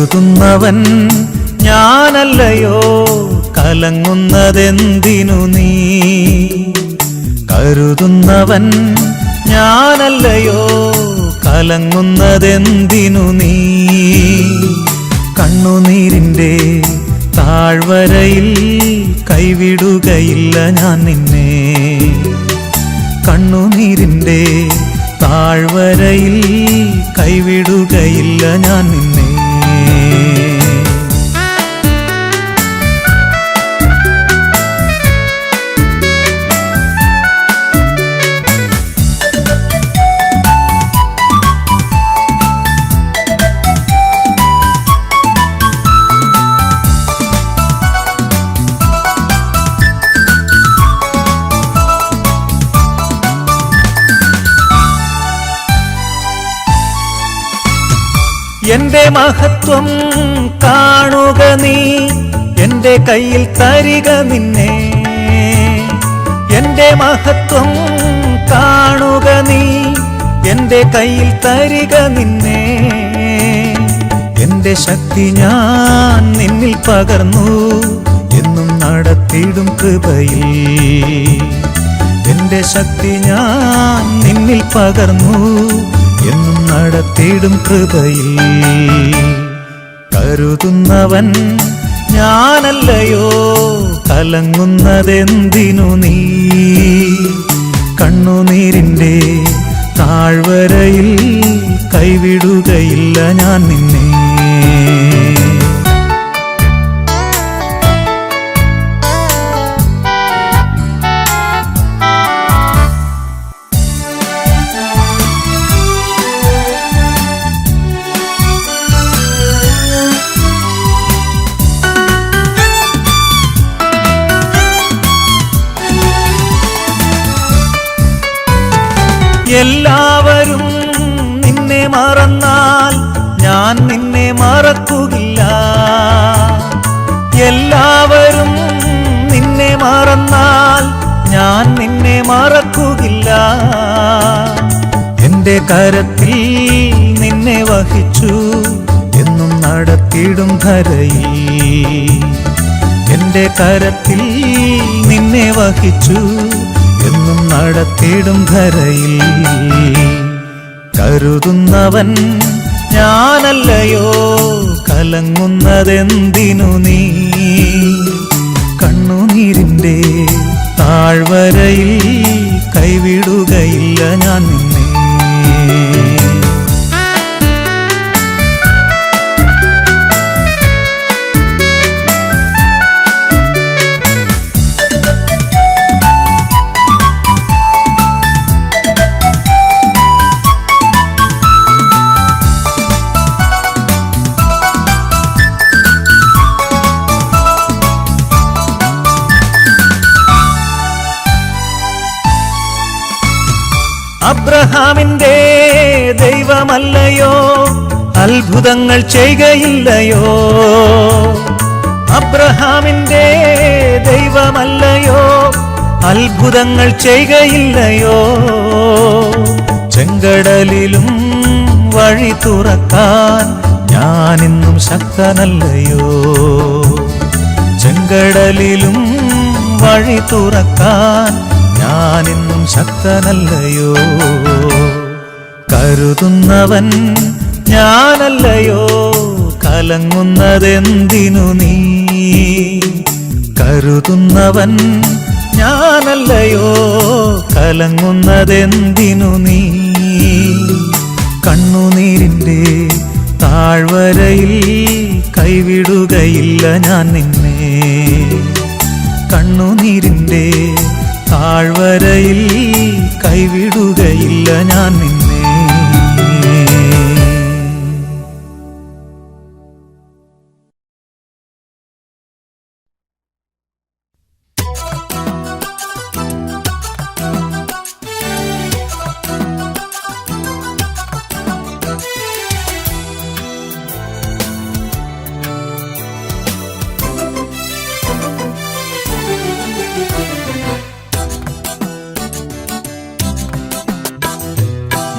കരുതുന്നവൻ ഞാനല്ലയോ, കലങ്ങുന്നതെന്തിനു നീ? കരുതുന്നവൻ ഞാനല്ലയോ, കലങ്ങുന്നതെന്തിനു നീ? കണ്ണുനീരിൻ്റെ താഴ്വരയിൽ കൈവിടുകയില്ല ഞാൻ നിന്നെ. കണ്ണുനീരിൻ്റെ താഴ്വരയിൽ കൈവിടുകയില്ല ഞാൻ നിന്നെ. എന്റെ മഹത്വം കാണുക നീ, എന്റെ കയ്യിൽ തരിക നിന്നെ. എന്റെ മഹത്വം കാണുക നീ, എന്റെ കയ്യിൽ തരിക നിന്നെ. എന്റെ ശക്തി ഞാൻ നിന്നിൽ പകർന്നു, എന്നും നടത്തിയിടും കൃപയിൽ. എന്റെ ശക്തി ഞാൻ നിന്നിൽ പകർന്നു, എന്നും നടത്തിയിടും കൃപയിൽ. കരുതുന്നവൻ ഞാനല്ലയോ, കലങ്ങുന്നതെന്തിനു നീ? കണ്ണുനീരിൻ്റെ താഴ്വരയിൽ കൈവിടുകയില്ല ഞാൻ നിന്നെ. എല്ലാവരും നിന്നെ മറന്നാൽ ഞാൻ നിന്നെ മറക്കുകയില്ല. എല്ലാവരും നിന്നെ മറന്നാൽ ഞാൻ നിന്നെ മറക്കുകയില്ല. എന്റെ കരത്തിൽ നിന്നെ വഹിച്ചു, എന്നും നടത്തിയിടും ധരയിൽ. എന്റെ കരത്തിൽ നിന്നെ വഹിച്ചു, എന്നും നടത്തിയിടും ധരയിൽ. കരുതുന്നവൻ ഞാനല്ലയോ, കലങ്ങുന്നതെന്തിനു നീ? കണ്ണുനീരിൻ്റെ താഴ്വരയിൽ കൈവിടുകയില്ല ഞാൻ നിന്നെ. അബ്രഹാമിന്റെ ദൈവമല്ലയോ, അത്ഭുതങ്ങൾ ചെയ്യുകയില്ലയോ? അബ്രഹാമിന്റെ ദൈവമല്ലയോ, അത്ഭുതങ്ങൾ ചെയ്യുകയില്ലയോ? ചെങ്കടലിലും വഴി തുറക്കാൻ ഞാനിന്നും ശക്തനല്ലയോ? ചെങ്കടലിലും വഴി തുറക്കാൻ ഞാനിന്നും ശക്തനല്ലയോ? കരുതുന്നവൻ ഞാനല്ലയോ, കലങ്ങുന്നതെന്തിനു നീ? കരുതുന്നവൻ ഞാനല്ലയോ, കലങ്ങുന്നതെന്തിനു നീ? കണ്ണുനീരിൻ്റെ താഴ്വരയിൽ കൈവിടുകയില്ല ഞാൻ നിന്നെ. കണ്ണുനീരിൻ്റെ താഴ്വരയിൽ കൈവിടുകയില്ല ഞാൻ നിന്നെ.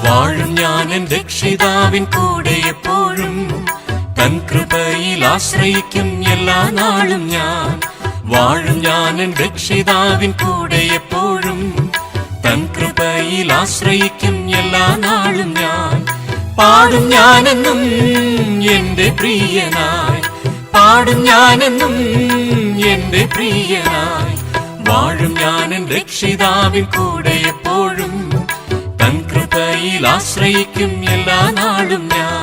വാഴും ഞാൻ എൻ രക്ഷിതാവിൻ കൂടെ എപ്പോഴും, തൻ കൃപയിൽ ആശ്രയിക്കും എല്ലാ നാളും ഞാൻ. വാഴും ഞാൻ എൻ രക്ഷിതാവിൻ കൂടെ എപ്പോഴും. തൻ കൃപയിൽ ആശ്രയിക്കും എല്ലാ നാളും ഞാൻ. പാടും ഞാനെന്നും എന്റെ പ്രിയനായി, പാടും ഞാനെന്നും എന്റെ പ്രിയനായി. വാഴും ഞാൻ എൻ രക്ഷിതാവിൻ കൂടെ എപ്പോഴും. തൻ കൃപയിൽ ആശ്രയിക്കും എല്ലാ നാളും ഞാൻ.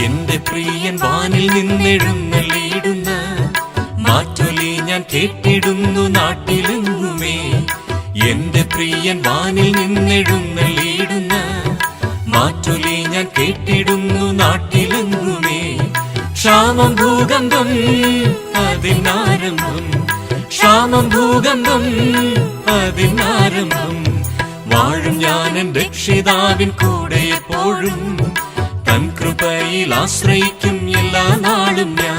എന്റെ പ്രിയൻ വാനിൽ നിന്നെഴുന്നള്ളിയിടുന്ന മാറ്റൊലി ഞാൻ കേട്ടിടുന്നു നാട്ടിലെങ്ങുമേ. എന്റെ പ്രിയൻ വാനിൽ നിന്നെഴുന്നള്ളിയിടുന്ന മാറ്റൊലി ഞാൻ കേട്ടിടുന്നു നാട്ടിലെങ്ങുമേ. ക്ഷാമം ഭൂകമ്പം അതിനാരംഭം, ക്ഷാമം ഭൂകമ്പം അതിനാരംഭം. വാഴും ഞാൻ എൻ രക്ഷിതാവിൻ കൂടെ എപ്പോഴും. തൻ കൃപയിൽ ആശ്രയിക്കും എല്ലാ നാളും ഞാൻ.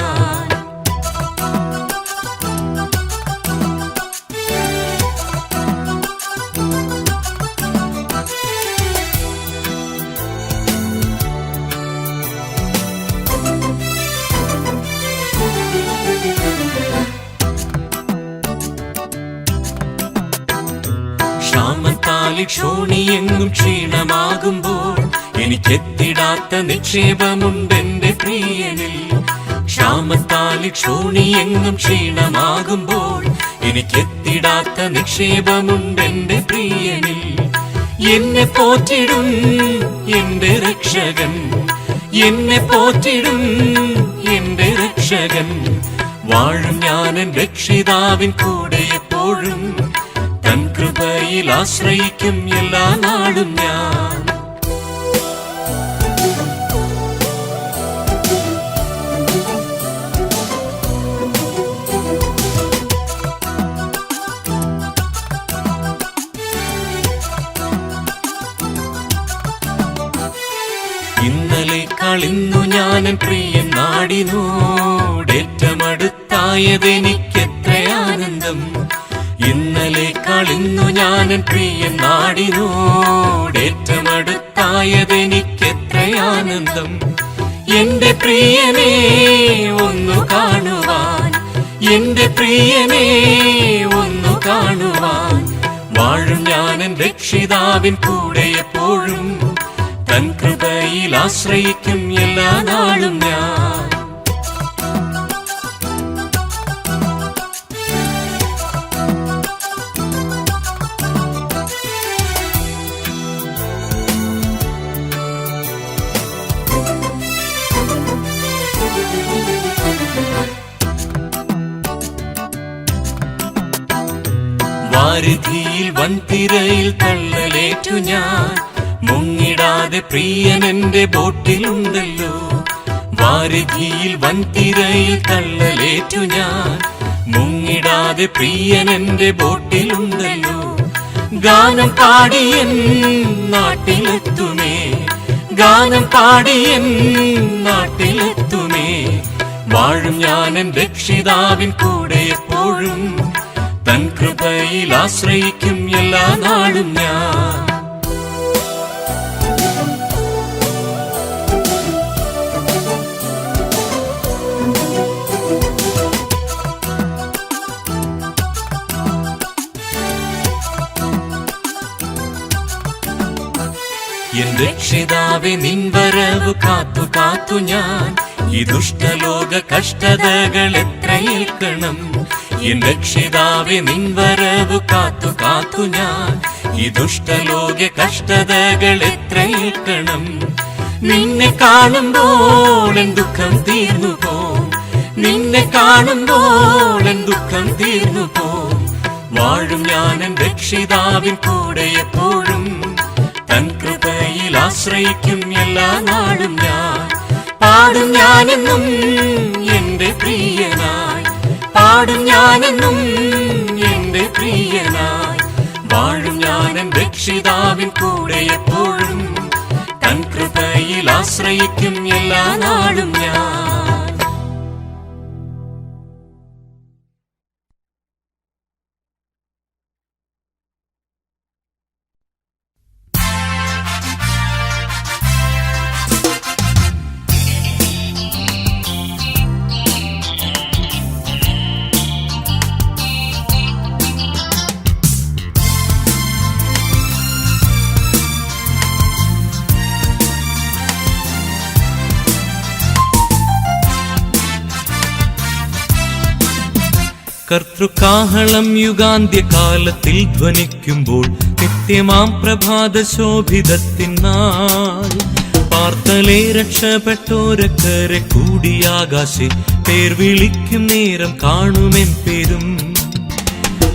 ക്ഷാമത്താലി ക്ഷോണിയെങ്ങും ക്ഷീണമാകുമ്പോൾ എനിക്കെത്തിടാത്ത നിക്ഷേപമുണ്ടെന്റെ പ്രിയനിൽ. ക്ഷാമത്താലി ക്ഷോണിയെങ്ങും ക്ഷീണമാകുമ്പോൾ എനിക്കെത്തിടാത്ത നിക്ഷേപമുണ്ടെന്റെ പ്രിയനിൽ. എന്നെ പോറ്റിടും എന്റെ രക്ഷകൻ, എന്നെ പോറ്റിടും എന്റെ രക്ഷകൻ. വാഴും ഞാൻ എൻ രക്ഷിതാവിൻ കൂടെ എപ്പോഴും. തൻ കൃപയിൽ ആശ്രയിക്കും എല്ലാ നാളും ഞാൻ. ഇന്നലെക്കാൾ ഇന്നു ഞാൻ എൻ പ്രിയൻ നാടിനോടേറ്റമടുത്തായതെനിക്കെത്ര ആനന്ദം. ഇന്നലെക്കാൾ ഇന്നു ഞാൻ എൻ പ്രിയൻ നാടിനോടേറ്റമടുത്തായതെനിക്കെത്ര ആനന്ദം. എന്റെ പ്രിയനെ ഒന്നു കാണുവാൻ, എന്റെ പ്രിയനെ ഒന്നു കാണുവാൻ. വാഴും ഞാൻ എൻ രക്ഷിതാവിൻ കൂടെ എപ്പോഴും. തൻ കൃപയിൽ ആശ്രയിക്കും എല്ലാ നാളും ഞാൻ. വാരിധിയിൽ വൻതിരയിൽ തള്ളലേറ്റു ഞാൻ. മുങ്ങിടാതെ പ്രിയൻ എന്റെ ബോട്ടിലുണ്ടല്ലോ. വാരിധിയിൽ വൻതിരയിൽ തള്ളലേറ്റു ഞാൻ. മുങ്ങിടാതെ പ്രിയൻ എന്റെ ബോട്ടിലുണ്ടല്ലോ. ഗാനം പാടിയൻ നാട്ടിലെത്തുമേ, ഗാനം പാടിയൻ നാട്ടിലെത്തുമേ. വാഴും ഞാൻ എൻ രക്ഷിതാവിൻ കൂടെ എപ്പോഴും. തൻ കൃപയിൽ ആശ്രയിക്കും എല്ലാ നാളും ഞാൻ. എൻ രക്ഷിതാവേ നിൻ വരവ് കാത്തു കാത്തു ഞാൻ. ഈ ദുഷ്ടലോക കഷ്ടതകൾ എത്ര ഏൽക്കണം. എൻ രക്ഷിതാവേ നിൻ വരവ് കാത്തു കാത്തു ഞാൻ. ഈ ദുഷ്ടലോക കഷ്ടതകൾ എത്ര ഏൽക്കണം. നിന്നെ കാണുമ്പോൾ എൻ ദുഃഖം തീർന്നു പോം, നിന്നെ കാണുമ്പോൾ എൻ ദുഃഖം തീർന്നു പോം. വാഴും ഞാൻ എൻ രക്ഷിതാവിൻ കൂടെ എപ്പോഴും. തൻ കൃപയിൽ ആശ്രയിക്കും എല്ലാ നാളും ഞാൻ. പാടും ഞാനെന്നും എന്റെ പ്രിയനായി, പാടും ഞാനെന്നും എന്റെ പ്രിയനായി. വാഴും ഞാൻ എൻ രക്ഷിതാവിൻ കൂടെ എപ്പോഴും. തൻ കൃപ കൃപയിൽ ആശ്രയിക്കും എല്ലാ നാളും ഞാൻ. കർത്തൃകാഹളം യുഗാന്ത്യകാലത്തിൽ ധ്വനിക്കുമ്പോൾ നിത്യമാം പ്രഭാത ശോഭിതത്തിനാൾ പാർത്തലേ രക്ഷപ്പെട്ടോരക്കരെ കൂടിയാകാശെ പേർ വിളിക്കും നേരം കാണുമെൻ പേരും.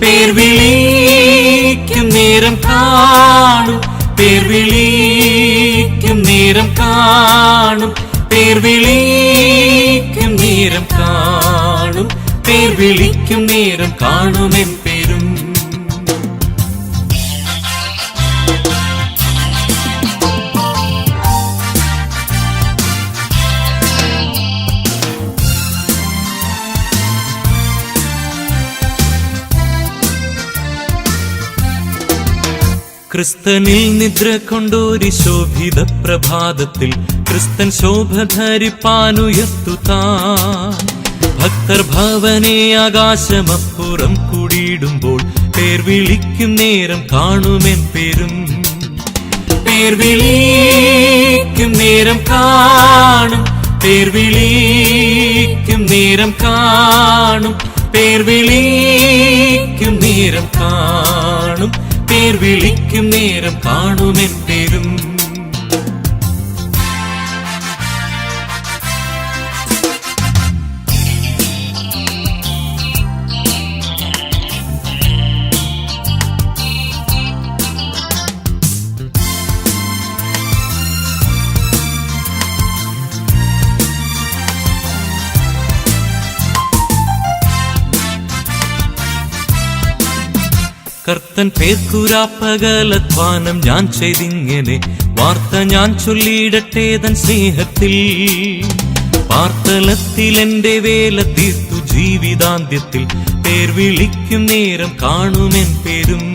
പേർ വിളിക്കും നേരം കാണും, പേർ വിളിക്കും നേരം കാണും, പേർ വിളിക്കും നേരം കാണും, പേർ വിളിക്കും നേരം കാണുമെൻ പേരും. ക്രിസ്തനിൽ നിദ്ര കൊണ്ടോരി ശോഭിത പ്രഭാതത്തിൽ ക്രിസ്തൻ ശോഭ ധരിപ്പാനുയർത്തുതാൻ ഭക്തർ ഭവനെ ആകാശമപ്പുറം കൂടിയിടുമ്പോൾ പേർ വിളിക്കും നേരം കാണുമെൻ പേരും. പേർ വിളിക്കും നേരം കാണും, പേർ വിളിക്കും നേരം കാണും, പേർ വിളിക്കും നേരം കാണും, പേർ വിളിക്കും നേരം കാണുമെൻ പേരും. കർത്തൻ പേർക്കുരാപ്പകലധ്വാനം ഞാൻ ചെയ്തിങ്ങനെ വാർത്ത ഞാൻ ചൊല്ലിയിടട്ടെ തൻ സ്നേഹത്തിൽ. പാർത്തലത്തിൽ എന്റെ വേല തീർത്തു ജീവിതാന്ത്യത്തിൽ പേർ വിളിക്കും നേരം കാണുമെൻ പേരും.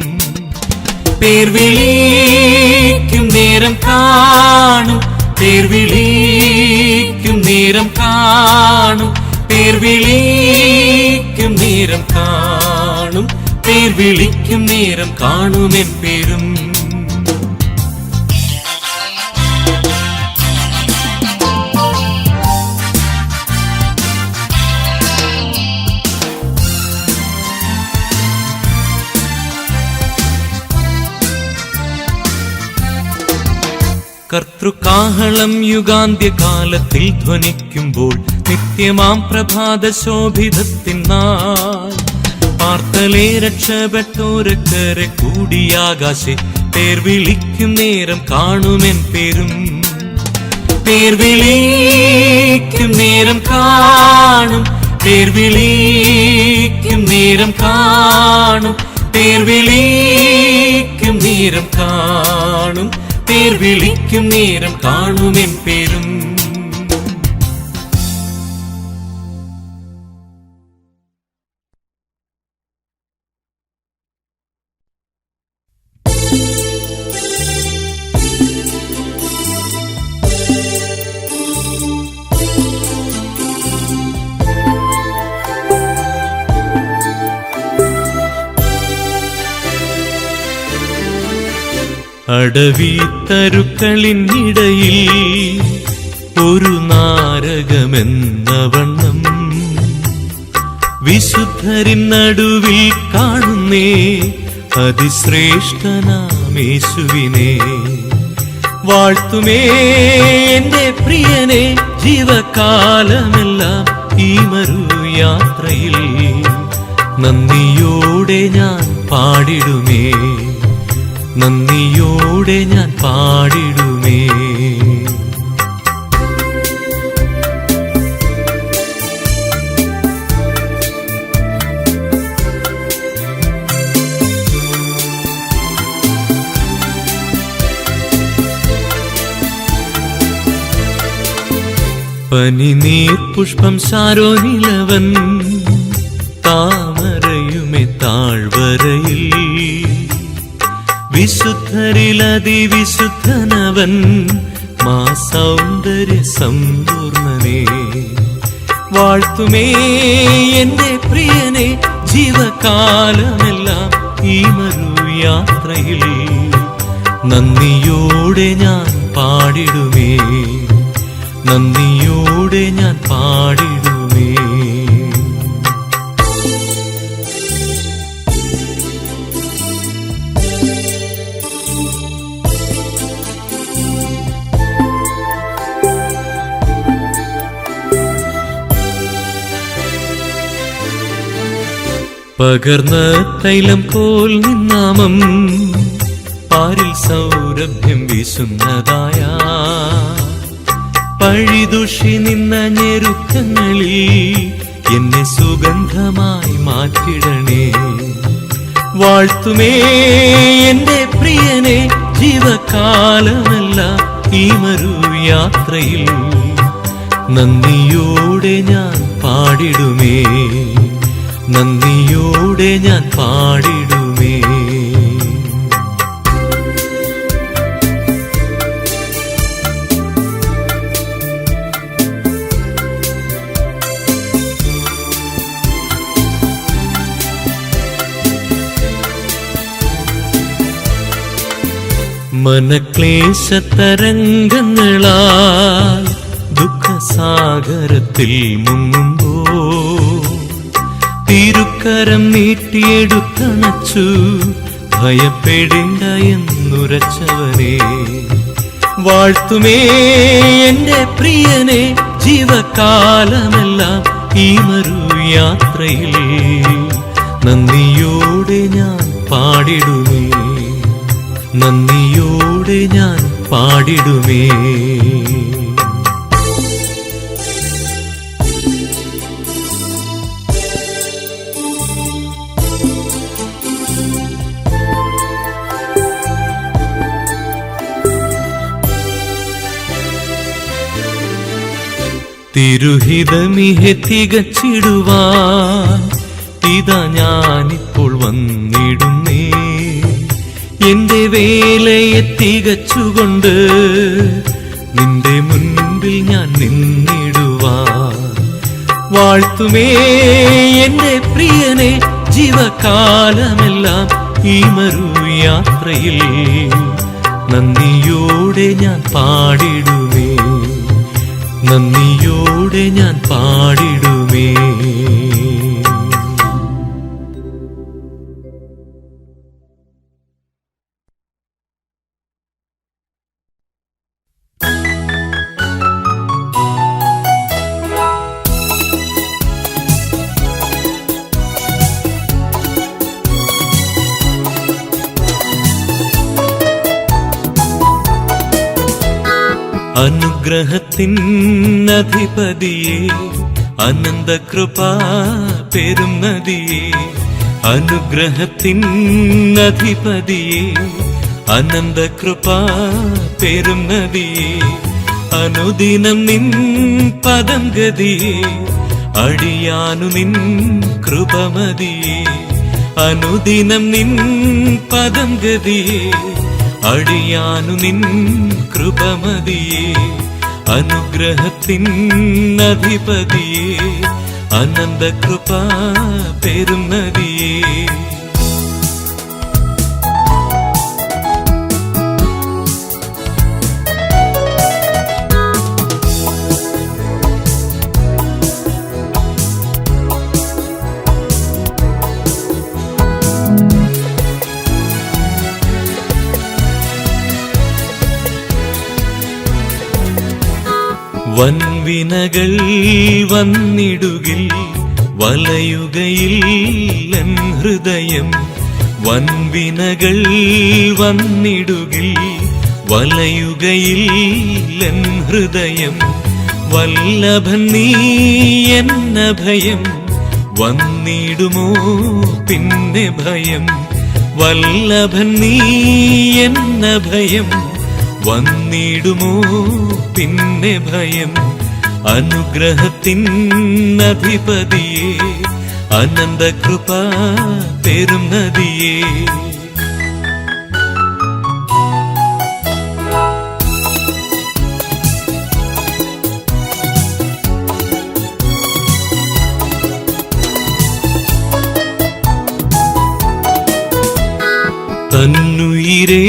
പേർ വിളിക്കും നേരം കാണും, പേർ വിളിക്കും നേരം കാണും, പേർ വിളിക്കും നേരം കാണും, പേർ വിളിക്കും നേരം കാണുമെൻ പേരും. കർത്തൃകാഹളം യുഗാന്ത്യകാലത്തിൽ ധ്വനിക്കുമ്പോൾ നിത്യമാം പ്രഭാത ശോഭിതത്തിനാൾ പാർത്തലേ രക്ഷപ്പെട്ടോരക്കരെ കൂടിയാകാശെ പേർ വിളിക്കും നേരം കാണുമെൻ പേരും. പേർ വിളിക്കും നേരം കാണും, പേർ വിളിക്കും നേരം കാണും, പേർ വിളിക്കും നേരം കാണും, പേർ വിളിക്കും നേരം കാണുമെൻ പേരും. അടവിത്തരുക്കളിനിടയിൽ ഒരു നാരകമെന്ന വണ്ണം വിശുദ്ധരിൻ നടുവിൽ കാണുന്നേ അതിശ്രേഷ്ഠനാമേശുവിനെ. വാഴ്ത്തുമേ എന്റെ പ്രിയനെ ജീവകാലമെല്ലാം ഈ മരുയാത്രയിൽ നന്ദിയോടെ ഞാൻ പാടിടുമേ, നന്ദിയോടെ ഞാൻ പാടിടുമേ. പനിനീർ പുഷ്പം ശാരോനിലവൻ താമരയുമെ താഴ്വരയിൽ വിശുദ്ധരിലതിവിശുദ്ധനവൻ മാ സൗന്ദര്യ സമ്പൂർണനേ വാഴ്ത്തുമേ എന്റെ പ്രിയനെ ജീവകാലമെല്ലാം ഈ മരുയാത്രയിൽ നന്ദിയോടെ ഞാൻ പാടിടുമേ നന്ദിയോടെ ഞാൻ പാടിടുമേ പകർന്ന തൈലം പോൽ നിന്നാമം പാരിൽ സൗരഭ്യം വീശുന്നതായ പഴിദുഷി നിന്ന ഞെരുക്കങ്ങളിൽ എന്നെ സുഗന്ധമായി മാറ്റിടണേ വാഴ്ത്തുമേ എന്റെ പ്രിയനെ ജീവകാലമെല്ലാം ഈ മരുയാത്രയിൽ നന്ദിയോടെ ഞാൻ പാടിടുമേ നന്ദിയോടെ ഞാൻ പാടിടുമേ മനക്ലേശതരംഗങ്ങളാൽ ദുഃഖസാഗരത്തിൽ മുങ്ങുമ്പോ തിരുക്കരം നീട്ടിയെടുത്തണച്ചു ഭയപ്പെടേണ്ട എന്നുരച്ചവനെ വാഴ്ത്തുമേ എന്റെ പ്രിയനെ ജീവകാലമെല്ലാം ഈ മരുയാത്രയിൽ നന്ദിയോടെ ഞാൻ പാടിടുമേ നന്ദിയോടെ ഞാൻ പാടിടുമേ തിരുഹിതമിഹെ തികച്ചിടുവാൻ ഇതാ ഞാനിപ്പോൾ വന്നിടുന്നേ എന്റെ വേലയെ തികച്ചുകൊണ്ട് നിന്റെ മുൻപിൽ ഞാൻ നിന്നിടുവാൻ വാഴ്ത്തുമേ എന്റെ പ്രിയനെ ജീവകാലമെല്ലാം ഈ മരുയാത്രയിൽ നന്ദിയോടെ ഞാൻ പാടിടുമേ നന്ദിയോടെ ഞാൻ പാടിടുമേ അനുഗ്രഹത്തിൻ അധിപതിയെ അനന്തകൃപാ പെരും നദിയെ അനുഗ്രഹത്തിൻ അധിപതിയെ അനന്തകൃപാ പെരും നദിയെ അനുദിനം നിൻ പദം ഗതിയെ അടിയാനു നിൻ കൃപമതിയെ അനുദിനം നിൻ പദം ഗതിയെ അടിയാനു നിൻ കൃപമതിയെ അനുഗ്രഹത്തിൻ അധിപതിയെ അനന്തകൃപാ പെരും നദിയെ വൻവിനകൾ വന്നിടുകിൽ വലയുകയിൽ എൻ ഹൃദയം വൻവിനകൾ വന്നിടുകിൽ വലയുകയിൽ എൻ ഹൃദയം വല്ലഭൻ നീ എന്ന ഭയം വന്നിടുമോ പിന്നെ ഭയം വല്ലഭൻ നീ എന്ന ഭയം വന്നിടുമോ പിന്നെ ഭയം അനുഗ്രഹത്തിൻ അധിപതിയേ അനന്ത കൃപ പെരും നദിയേ തന്നുയിരേ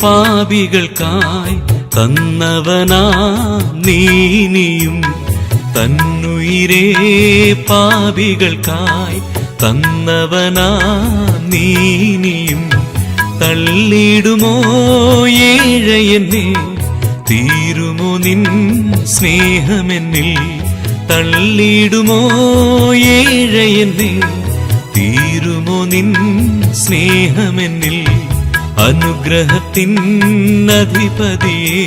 പാപികൾക്കായി തന്നവനാ നീനിയും തന്നുയിരേ പാപികൾക്കായി തന്നവനാ നീനിയും തള്ളിടുമോ ഏഴയെന്നെ തീരുമോ നിൻ സ്നേഹമെന്നിൽ തള്ളിടുമോ ഏഴയെന്നെ തീരുമോ നിൻ സ്നേഹമെന്നിൽ അനുഗ്രഹത്തിൻ അധിപതിയേ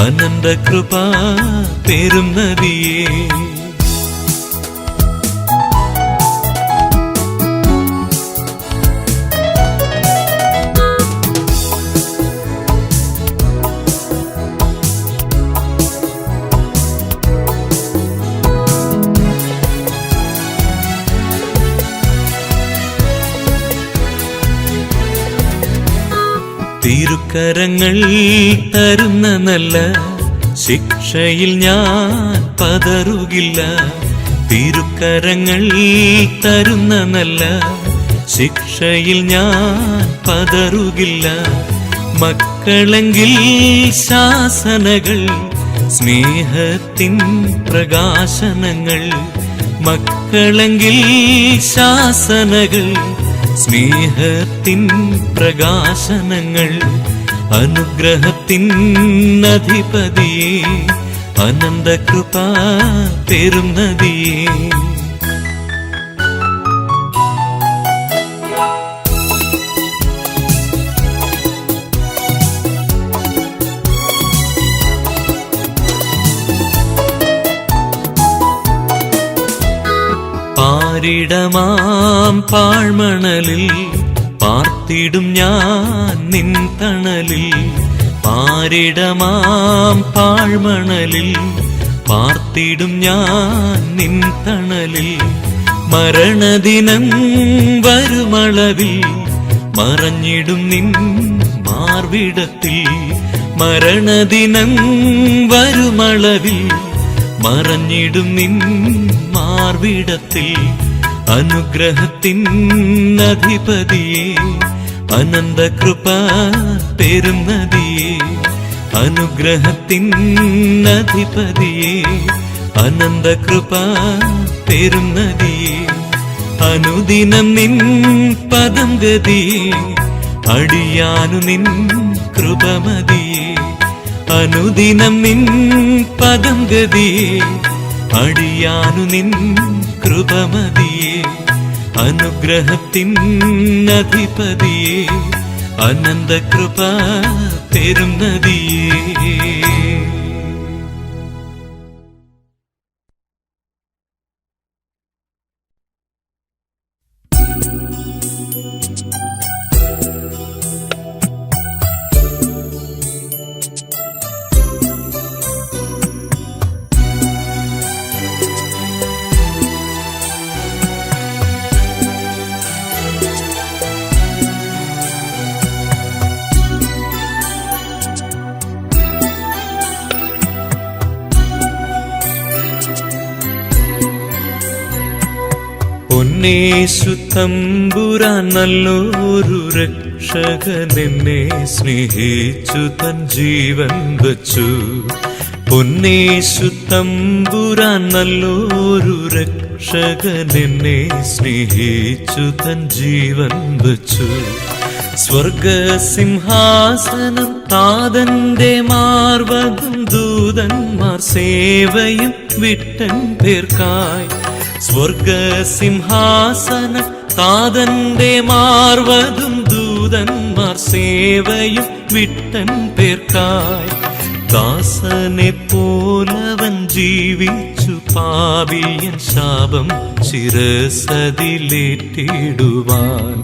അനന്ത കൃപ പെരും നദിയേ തിരുക്കരങ്ങൾ തരുന്ന നല്ല ശിക്ഷയിൽ ഞാൻ പതറുകില്ല തിരുക്കരങ്ങൾ തരുന്ന നല്ല ശിക്ഷയിൽ ഞാൻ പതറുകില്ല മക്കളെങ്കിൽ ശാസനകൾ സ്നേഹത്തിൻ പ്രകാശനങ്ങൾ മക്കളെങ്കിൽ ശാസനകൾ സ്നേഹത്തിൻ പ്രകാശനങ്ങൾ അനുഗ്രഹത്തിൻ അധിപതിയേ അനന്ത കൃപ പെരും നദിയേ പാരിടമാം പാഴ്മണലിൽ പാർത്തിടും ഞാൻ നിൻ തണലിൽ പാരിടമാം പാഴ്മണലിൽ പാർത്തിടും ഞാൻ നിൻ തണലിൽ മരണദിനം വരുമളവിൽ മറഞ്ഞിടും നിൻ മാർവിടത്തിൽ മരണദിനം വരുമളവിൽ മറഞ്ഞിടും നിൻ മാർവിടത്തിൽ അനുഗ്രഹത്തിൻ അധിപതിയേ അനന്ത കൃപ പെരും നദിയേ അനുഗ്രഹത്തിൻ അധിപതിയേ അനന്ത കൃപ പെരും നദിയേ അനുദിനം നിൻ പദം ഗതിയേ അടിയാനു നിൻ കൃപമതിയേ അനുദിനം നിൻ പദം ഗതിയേ അടിയാനു നിൻ കൃപമതിയേ അനുഗ്രഹത്തിൻ അധിപതിയേ അനന്ത കൃപ പെരും നദിയേ പൊന്നേശു തമ്പുരാൻ നല്ലൊരു രക്ഷകനെന്നെ സ്നേഹിച്ചു തൻ ജീവൻ വച്ചു പൊന്നേശു തമ്പുരാൻ നല്ലൊരു രക്ഷകനെന്നെ സ്നേഹിച്ചു തൻ ജീവൻ വച്ചു സ്വർഗസിംഹാസനം താതന്റെ മാർവകും ദൂതന്മാർ സേവയും വിട്ടൻ പേർക്കായി സ്വർഗസിംഹാസനം താതന്റെ മാർവതും ദൂതന്മാർ സേവയും വിട്ടൻ പേർക്കായി ദാസനെ പോലവൻ ജീവിച്ചു പാപിയൻ ശാപം ശിരസതിലേറ്റിടുവാൻ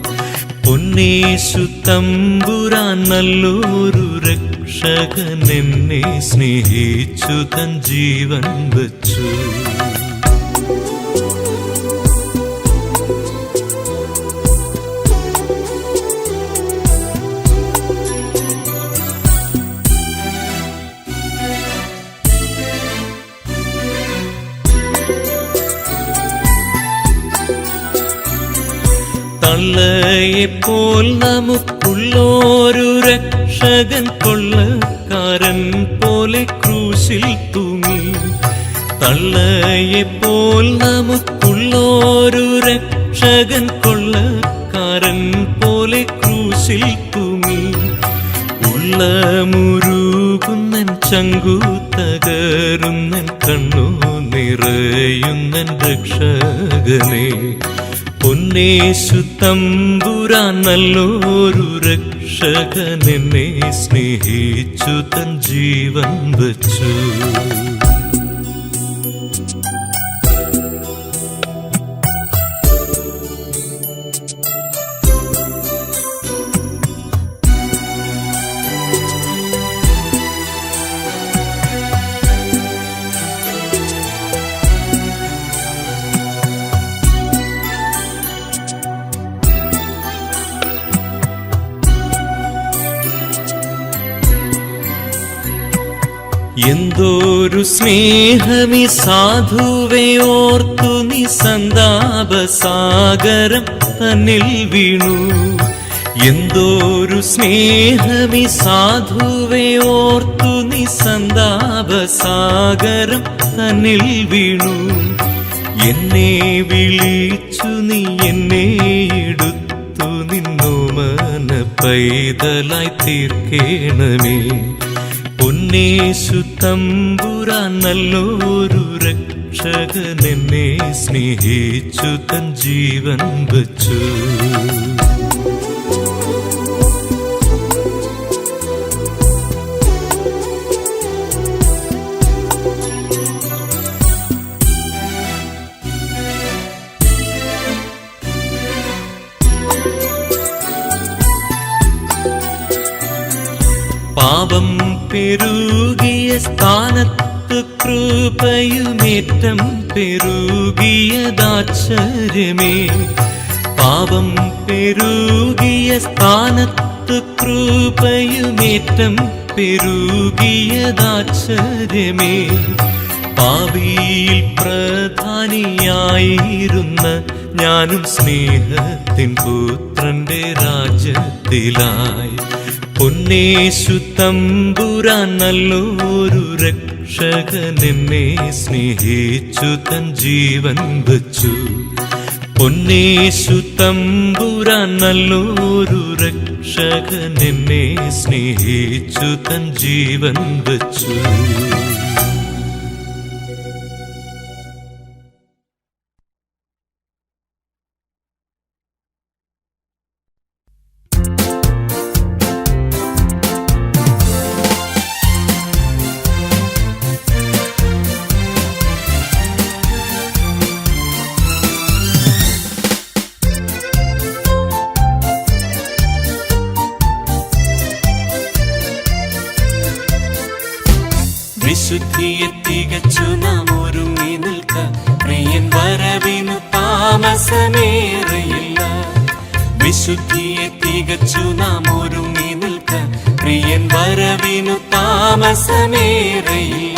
പൊന്നേശു തമ്പുരാൻ നല്ലൊരു രക്ഷ രക്ഷകൻ എന്നെ സ്നേഹിച്ചു തൻ ജീവൻ വച്ചു. തള്ളയെപ്പോൽ നമുക്കുള്ളൊരു രക്ഷകൻ കൊള്ളക്കാരൻ പോലെ ക്രൂശിൽ തൂങ്ങി. തള്ളയെപ്പോൽ നമുക്കുള്ളൊരു രക്ഷകൻ കൊള്ളക്കാരൻ പോലെ ക്രൂശിൽ തൂങ്ങി. ഉള്ളമുരുകുന്നൻ ചങ്കു തകരുന്നൻ കണ്ണു നിറയുന്നൻ രക്ഷകനെ. പൊന്നേശു തമ്പുരാൻ നല്ലൊരു രക്ഷകൻ എന്നെ സ്നേഹിച്ചു തൻ ജീവൻ വച്ചു. എന്തൊരു സ്നേഹമീ സാധുവേ ഓർത്തു നീ സന്താപസാഗരം തന്നിൽ വീണു. എന്തൊരു സ്നേഹമീ സാധുവേ ഓർത്തു നീ സന്താപസാഗരം തന്നിൽ വീണു. എന്നെ വിളിച്ചു നീ എന്നെ എടുത്തു നിന്നോമന പൈതലായി തീർക്കേണമേ. പൊന്നേശു തമ്പുരാൻ നല്ലൊരു രക്ഷകൻ എന്നെ സ്നേഹിച്ചു തൻ ജീവൻ വച്ചു. പാപം പെരുകിയ സ്ഥാനത്ത് കൃപയുമേറ്റം പെരുകിയതാശ്ചര്യമേ. പാപം പെരുകിയ സ്ഥാനത്ത് കൃപയുമേറ്റം പെരുകിയതാശ്ചര്യമേ. പാപിയിൽ പ്രധാനിയായിരുന്ന ഞാനും സ്നേഹത്തിൻ പുത്രന്റെ രാജ്യത്തിലായി. പൊന്നേശു തമ്പുരാൻ നല്ലൊരു രക്ഷകൻ എന്നെ സ്നേഹിച്ചു തൻ ജീവൻ വച്ചു. പൊന്നേശു തമ്പുരാൻ നല്ലൊരു രക്ഷകൻ എന്നെ സ്നേഹിച്ചു തൻ ജീവൻ വച്ചു. വിശുദ്ധിയെ തികച്ചു നാം ഒരുങ്ങി നിൽക്ക. പ്രിയൻ വരവിനു താമസമേറെയില്ല. വിശുദ്ധിയെ തികച്ചു നാം ഒരുങ്ങി നിൽക്ക. പ്രിയൻ വരവിനു താമസമേറെയില്ല.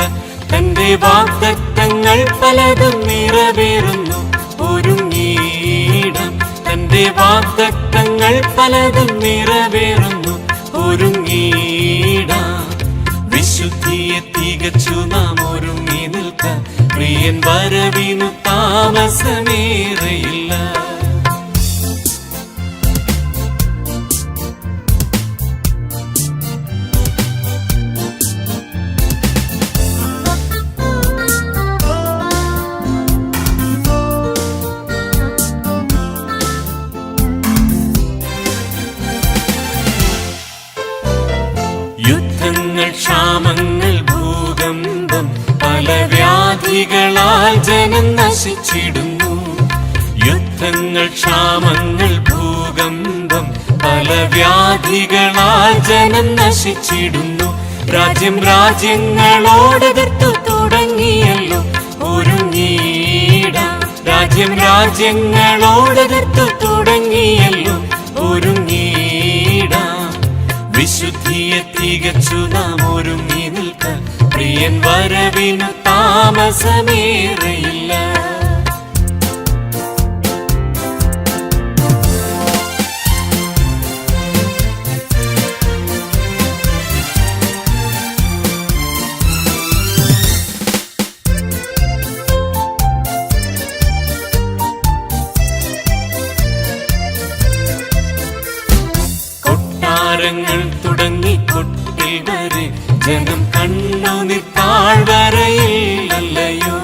തന്റെ വാഗ്ദത്തങ്ങൾ പലതും നിറവേറുന്നു ഒരുങ്ങിയിടാം. തന്റെ വാഗ്ദത്തങ്ങൾ പലതും നിറവേറുന്നു ഒരുങ്ങിയിടാം. വിശുദ്ധിയെ തികച്ചു നാം ഒരുങ്ങി നിൽക്ക. പ്രിയൻ വരവിനു താമസമേറെയില്ല. യുദ്ധങ്ങൾ, ക്ഷാമങ്ങൾ, ഭൂകമ്പം, പല വ്യാധികളാൽ ജനം നശിച്ചിടുന്നു. യുദ്ധങ്ങൾ, ക്ഷാമങ്ങൾ, ഭൂകമ്പം, പല പല വ്യാധികളാൽ ജനം നശിച്ചിടുന്നു. രാജ്യം രാജ്യങ്ങളോടെതിർത്തു തുടങ്ങിയല്ലോ, ഒരുങ്ങിയിടാം. രാജ്യം രാജ്യങ്ങളോടെതിർത്തു തുടങ്ങിയല്ലോ, ഒരുങ്ങിയിടാം. വിശുദ്ധിയെ തികച്ചു നാം ഒരുങ്ങി നിൽക്കാൻ, പ്രിയൻ വരവിനു താമസമേറെയില്ല. കൊട്ടാരങ്ങൾ തുടങ്ങി കൊട്ടിൽ വരെ ജനം കണ്ണുനീർ താഴ്വരയില്ലയോ.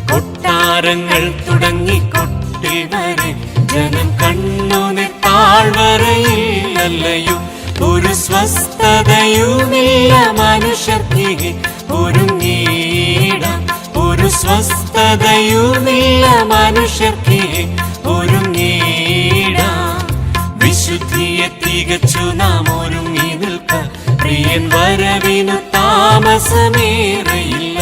കൊട്ടാരങ്ങൾ തുടങ്ങി കൊട്ടിൽ വരെ ജനം കണ്ണുനീർ താഴ്വരയില്ലയോ. ഒരു സ്വസ്ഥതയുമില്ല മനുഷ്യർക്ക്, ഒരുങ്ങിയിടാം. ഒരു സ്വസ്ഥതയുമില്ല മനുഷ്യർക്ക്, ഒരുങ്ങിയിടാം. വിശുദ്ധിയെ തികച്ചു നാം ഒരുങ്ങി നിൽക്കാൻ, പ്രിയൻ വരവിനു താമസമേറെയില്ല.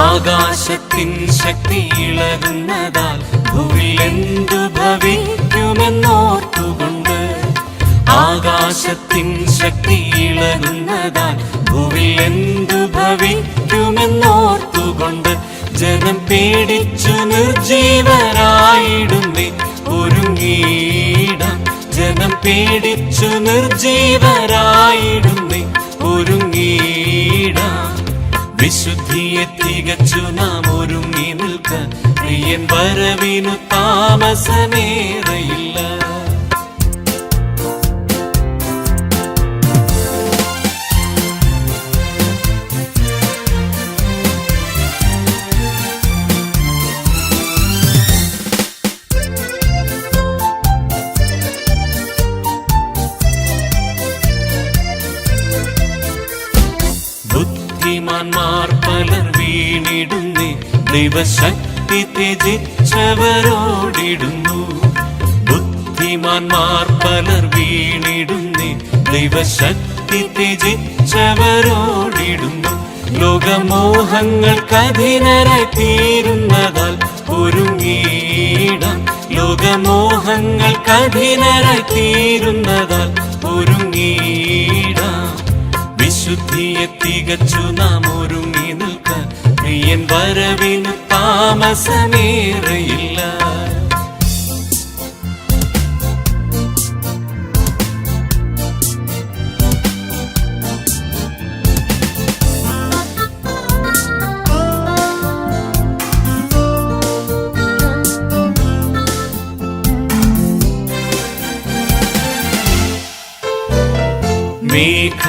ആകാശത്തിൻ ശക്തി ഇളകുന്നതാൽ ഭൂമിയിൽ എന്തു ഭവിക്കുമെന്നോർത്തുകൊണ്ട്. ആകാശത്തിൻ ശക്തി ഇളകുന്നതാൽ ഭൂമിയിൽ എന്തു ഭവിക്കുമെന്നോർത്തുകൊണ്ട്. ജനം പേടിച്ചു നിർജീവരായിടുന്നേ, ഒരുങ്ങിയിടാം. ജനം പേടിച്ചു നിർജീവരായിടുന്നേ, ഒരുങ്ങിയിടാം. വിശുദ്ധിയെ തികച്ചു നാം ഒരുങ്ങി നിൽക്കാൻ, പ്രിയൻ വരവിനു താമസമേറെയില്ല. ബുദ്ധിമാന്മാർ പലർ വീണിടുന്നേ, ദൈവശക്തി ത്യജിച്ചവരോടിടുന്നു. ബുദ്ധിമാന്മാർ പലർ വീണിടുന്നേ, ദൈവശക്തി ത്യജിച്ചവരോടിടുന്നു. ലോകമോഹങ്ങൾക്ക് അധീനരായി തീരുന്നതാൽ ഒരുങ്ങിയിടാം. ലോകമോഹങ്ങൾക്ക് അധീനരായി തീരുന്നതാൽ ഒരുങ്ങിയിടാം. വിശുദ്ധിയെ തികച്ചു നാം ഒരുങ്ങി നിൽക്കാൻ, പ്രിയൻ വരവിനു താമസമേറെയില്ല.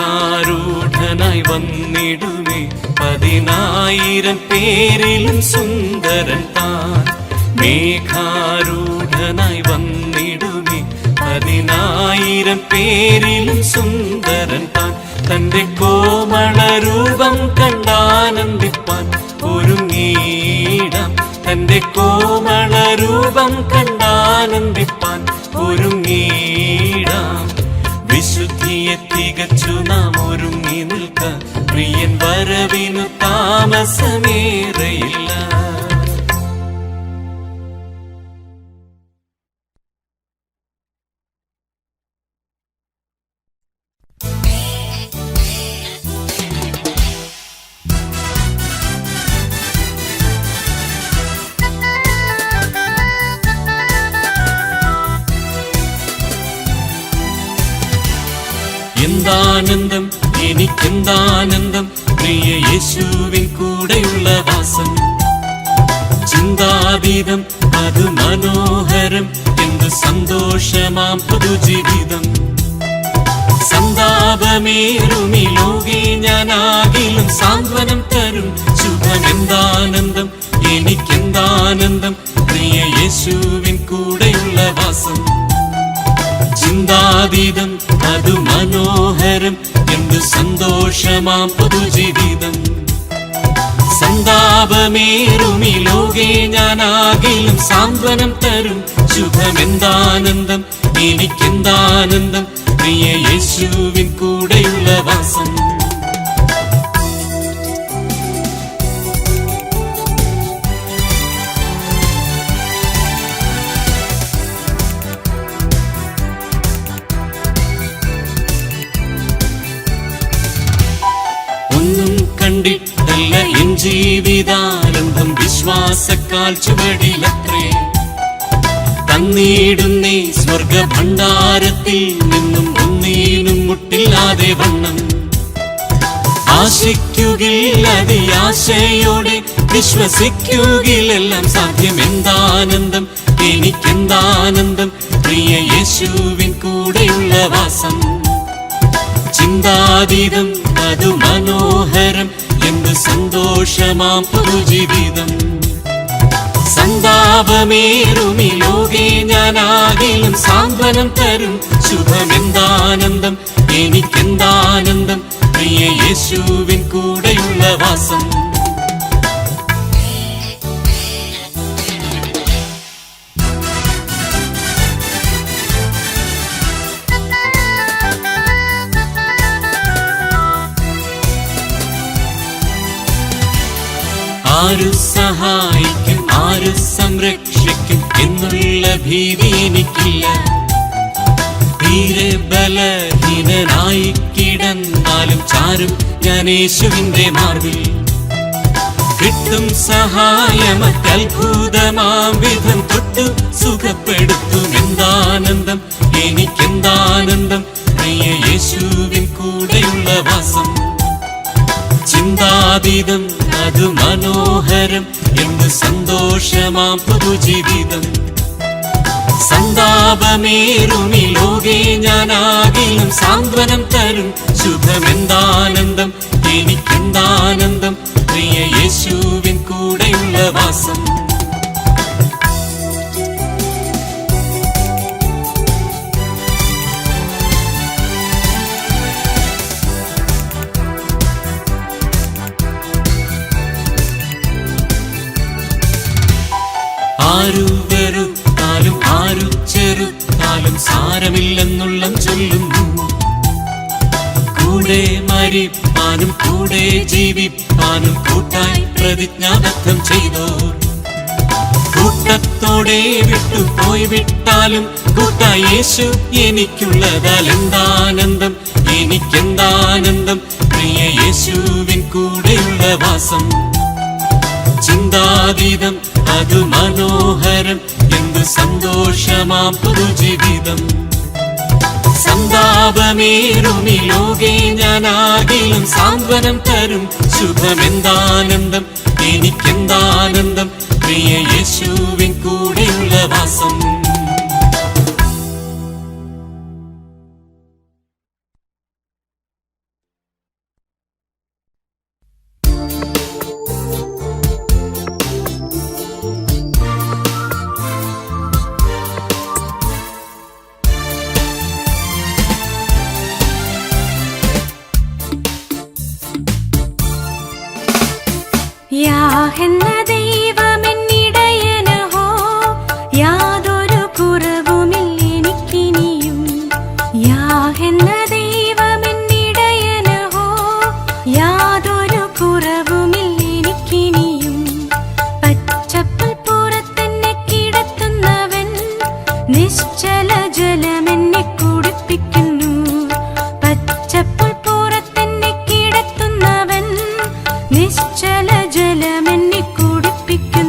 മേഘാരൂഢനായി വന്നിടുമേ, 10,000 പേരിലും സുന്ദരൻ താൻ. മേഘാരൂഢനായി വന്നിടുമേ, 10,000 പേരിലും സുന്ദരൻ താൻ. തന്റെ കോമളരൂപം കണ്ടാനന്ദിപ്പാൻ ഒരുങ്ങിയിടാം. തന്റെ കോമളരൂപം കണ്ടാനന്ദിപ്പാൻ ഒരുങ്ങിയിടാം. വിശുദ്ധിയെ തികച്ചു നാം ഒരുങ്ങി നിൽക്കാൻ, പ്രിയൻ വരവിനു താമസമേറെയില്ല. എന്താനന്ദം, എനിക്കെന്താനന്ദം, പ്രിയ യേശുവിൻ കൂടെയുള്ള വാസം. ചിന്താതീതം, അത് മനോഹരം, എന്ത് സന്തോഷമാം പുതുജീവിതം. സന്താപമേറുമി ലോകേ ഞാനാകിലും സാന്ത്വനം തരും ശുഭമെന്താനന്ദം, എനിക്കെന്താനന്ദം. എനിക്കെന്താനന്ദം പ്രിയ യേശുവിൻ കൂടെയുള്ള വാസം. ചിന്താതീതം അത് മനോഹരം, എന്ത് സന്തോഷമാം പുതുജീവിതം. സന്താപമേറുമി ലോകേ ഞാനാകിലും സാന്ത്വനം തരും ശുഭമെന്താനന്ദം എനിക്കെന്താനന്ദം പ്രിയ യേശുവിൻ കൂടെയുള്ള വാസം. ഒന്നും കണ്ടിട്ടല്ല എൻ ജീവിതാനന്ദം, വിശ്വാസക്കാൽ ചുവടിലത്രേ. തന്നിടുന്നേ സ്വർഗ ഭണ്ഡാരത്തിൽ നിന്നും ഒന്നീനും മുട്ടില്ലാതെ വണ്ണം. ആശിക്കുകിൽ അതിയാശയോടെ, വിശ്വസിക്കുകിലെല്ലാം സാധ്യം. എന്താനന്ദം എനിക്കെന്താനന്ദം പ്രിയ യേശുവിൻ കൂടെയുള്ള വാസം. ചിന്താതീതം അത് മനോഹരം, എന്ത് സന്തോഷമാം പുതുജീവിതം. സന്താപമേറുമി ലോകേ ഞാനാകിലും സാന്ത്വനം തരും ശുഭമെന്താനന്ദം എനിക്കെന്താനന്ദം പ്രിയ യേശുവിൻ കൂടെയുള്ള വാസം. ആരു സഹായിക്കും, ആരു സംരക്ഷിക്കും എന്നുള്ള ഭീതി എനിക്കില്ല. തീരെ ബലഹീനനായി കിടന്നാലും ചാരും ഞാൻ യേശുവിന്റെ മാർവിൽ. കിട്ടും സഹായമത്യത്ഭുതമാം വിധം തൊട്ടു സുഖപ്പെടുത്തും. എന്താനന്ദം എനിക്കെന്താനന്ദം പ്രിയ യേശുവിൻ കൂടെയുള്ള വാസം. ചിന്താതീതം അത് മനോഹരം, എന്ത് സന്തോഷമാം പുതുജീവിതം. സന്താപമേറുമി ലോകേ ഞാനാകിലും സാന്ത്വനം തരും ശുഭമെന്താനന്ദം എനിക്കെന്താനന്ദം പ്രിയ യേശുവിൻ കൂടെയുള്ള വാസം. ആരു വെറുത്താലും ആരു ചെറുത്താലും സാരമില്ലെന്നുള്ള ചൊല്ലുന്നു. കൂടെ മരിപ്പാനും കൂടെ ജീവിപ്പാനും കൂട്ടായി പ്രതിജ്ഞാബദ്ധം ചെയ്തോർ. കൂട്ടത്തോടെ വിട്ടുപോയി വിട്ടാലും കൂട്ടായി യേശു എനിക്കുള്ളതാൽ എന്താനന്ദം എനിക്കെന്താനന്ദം പ്രിയ യേശുവിൻ കൂടെയുള്ള വാസം. ചിന്താതീതം അത് മനോഹരം, എന്ത് സന്തോഷമാം പുതുജീവിതം. സന്താപമേറുമി ലോകേ ഞാനാകിലും സാന്ത്വനം തരും ശുഭമെന്താനന്ദം എനിക്കെന്താനന്ദം പ്രിയ യേശുവിൻ കൂടെയുള്ള വാസം. യാഹെന്ന ദൈവമെന്നിടയനഹോ, യാതൊരു കുറവുമില്ലെനിക്കിനിയും. യാഹെന്ന ദൈവമെന്നിടയനഹോ, യാതൊരു കുറവുമില്ലെനിക്കിനിയും. പച്ചപ്പൽ പുറത്തെന്നെ കിടത്തുന്നവൻ, നിശ്ചല ജലമെന്നെ കുടിപ്പിക്കുന്നു. പച്ചപ്പൽ പുറത്തെന്നെ കിടത്തുന്നവൻ, നിശ്ചല ജലമെന്നെ കുടിപ്പിക്കുന്നു.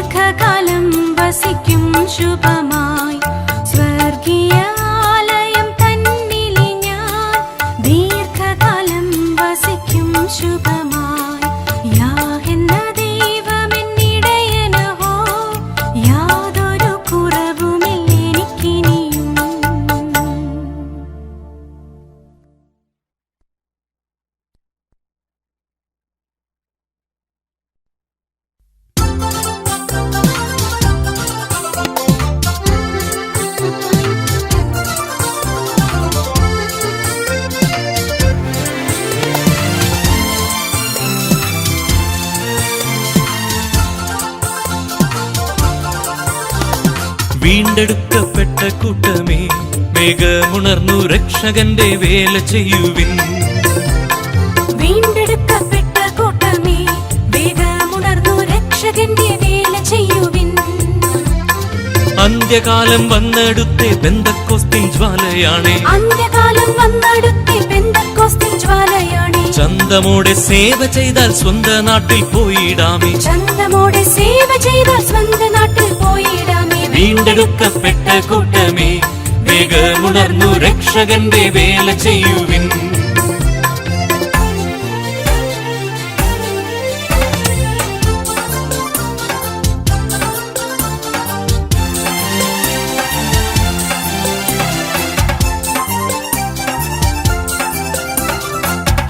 ദീർഘകാലം വസിക്കും ശുഭമായി സ്വർഗീയ ആലയം തന്നിലെ ഞാൻ ദീർഘകാലം വസിക്കും ശുഭമായി യാഹെന്ന ദൈവമെന്നിടയനഹോ യാതൊരു കുറവുമില്ലെനിക്കിനിയും. വീണ്ടെടുക്കപ്പെട്ട കൂട്ടമേ വേഗമുണർന്നു രക്ഷകന്റെ വേല ചെയ്യുവിൻ. വീണ്ടെടുക്കപ്പെട്ട കൂട്ടമേ വേഗമുണർന്നു രക്ഷകന്റെ വേല ചെയ്യുവിൻ. അന്ത്യകാലം വന്നെടുത്തേ പെന്തക്കോസ്തിൻ ജ്വാലയാണേ, അന്ത്യകാലം വന്നെടുത്തേ പെന്തക്കോസ്തിൻ ജ്വാലയാണേ. ചന്തമോടെ സേവ ചെയ്താൽ സ്വന്ത നാട്ടിൽ പോയിടാമേ, ചന്തമോടെ സേവ ചെയ്താൽ സ്വന്ത നാട്ടിൽ പോയിടാമേ. വീണ്ടെടുക്കപ്പെട്ട കൂട്ടമേ വേഗമുണർന്നു രക്ഷകന്റെ വേല ചെയ്യുവിൻ.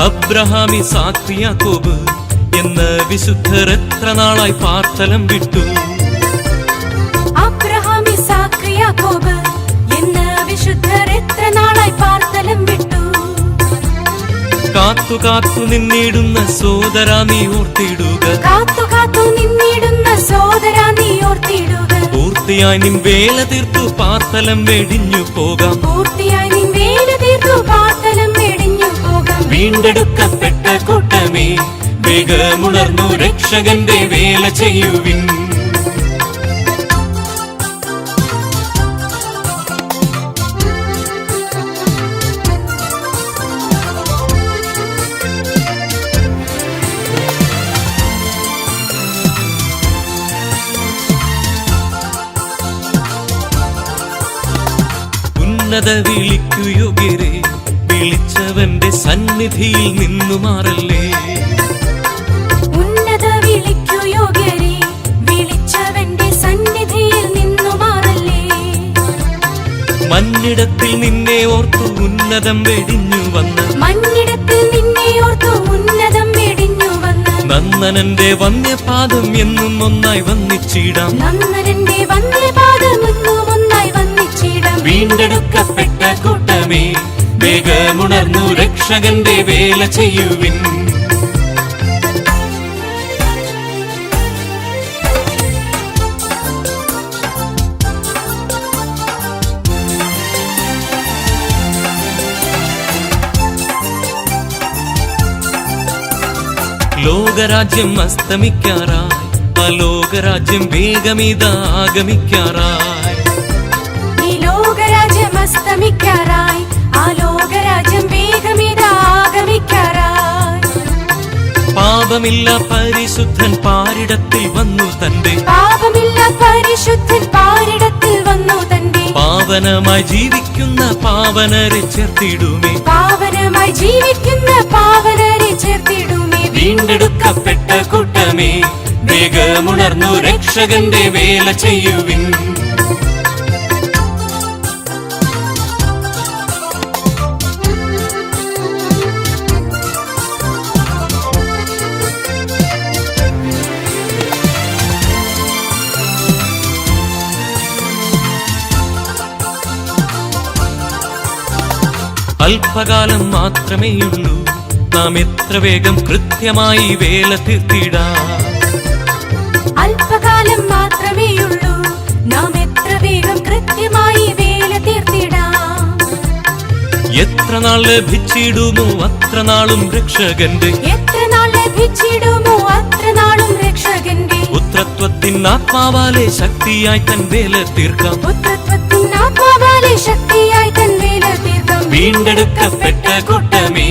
അബ്രഹാം ഇസാക്ക് യാക്കോബ് എന്ന വിശുദ്ധർ എത്ര നാളായി പാർത്തലം വിട്ടു. അബ്രഹാം ഇസാക്ക് യാക്കോബ് എന്ന വിശുദ്ധർ എത്ര നാളായി പാർത്തലം വിട്ടു. കാത്തു കാത്തു നിന്നിടുന്ന സോദരാ നീ ഓർത്തിടുക, കാത്തു കാത്തു നിന്നിടുന്ന സോദരാ നീ ഓർത്തിടുക. പൂർത്തിയായി നിൻ വേല തീർത്തു പാർത്തലം വെടിഞ്ഞു പോകാം, പൂർത്തിയായി നിൻ വേല തീർത്തു പാർത്തലം വെടിഞ്ഞു പോകാം. വീണ്ടെടുക്കപ്പെട്ട കൂട്ടമേ വേഗമുണർന്നു രക്ഷകന്റെ വേല ചെയ്യുവിൻ. ഉന്നത വിളിക്കു യോഗ്യരെ വിളിച്ചവന്റെ സന്നിധിയിൽ നിന്നു മാറല്ലേ, ഉന്നത വിളിക്കു യോഗ്യരെ വിളിച്ചവന്റെ സന്നിധിയിൽ നിന്നു മാറല്ലേ. മന്നിടത്തിൽ നിന്നെ ഓർത്തു ഉന്നതം വെടിഞ്ഞു വന്ന്, മന്നിടത്തിൽ നിന്നെ ഓർത്തു ഉന്നതം വെടിഞ്ഞു വന്ന്. നന്ദനന്റെ വന്യപാദം എന്നും ഒന്നായി വന്നിച്ചിടാം, നന്ദനന്റെ വന്യപാദം എന്നും ഒന്നായി വന്നിച്ചിടാം. വീണ്ടെടുക്കപ്പെട്ട കൂട്ടമേ വേഗമുണർന്നു രക്ഷകന്റെ വേല ചെയ്യുവിൻ. ലോകരാജ്യം അസ്തമിക്കാറായി, ആ ലോകരാജ്യം വേഗമിതാഗമിക്കാറായി. ഈ ലോകരാജ്യം അസ്തമിക്കാറായി, ആ ലോകരാജ്യം വേഗമിതാഗമിക്കാറായി. പാപമില്ല പരിശുദ്ധൻ പാരിടത്തിൽ വന്നു തന്റെ, പാപമില്ല പരിശുദ്ധൻ പാരിടത്തിൽ വന്നു തന്റെ. പാവനമായി ജീവിക്കുന്ന പാവനരെ ചേർത്തിടുമേ, പാവനമായി ജീവിക്കുന്ന പാവനരെ ചേർത്തിടുമേ. വീണ്ടെടുക്കപ്പെട്ട കൂട്ടമേ വേഗമുണർന്നു രക്ഷകന്റെ വേല ചെയ്യുവിൻ. അല്പകാലം മാത്രമേയുള്ളൂ, നാം എത്ര വേഗം കൃത്യമായി വേല തീർത്തിടാം. അല്പകാലം മാത്രമേയുള്ളൂ, നാം എത്ര വേഗം കൃത്യമായി വേല തീർത്തിടാം. എത്ര നാൾ ലഭിച്ചിടുമോ അത്ര നാളും രക്ഷകന്റെ, എത്ര നാൾ ലഭിച്ചിടുമോ അത്ര നാളും രക്ഷകന്റെ. പുത്രത്വത്തിൻ ആത്മാവാലെ ശക്തിയായി തൻ വേല തീർക്കാം, പുത്രത്വത്തിൻ ആത്മാവാലെ ശക്തിയായി തൻ വേല തീർക്കാം. വീണ്ടെടുക്കപ്പെട്ട കൂട്ടമേ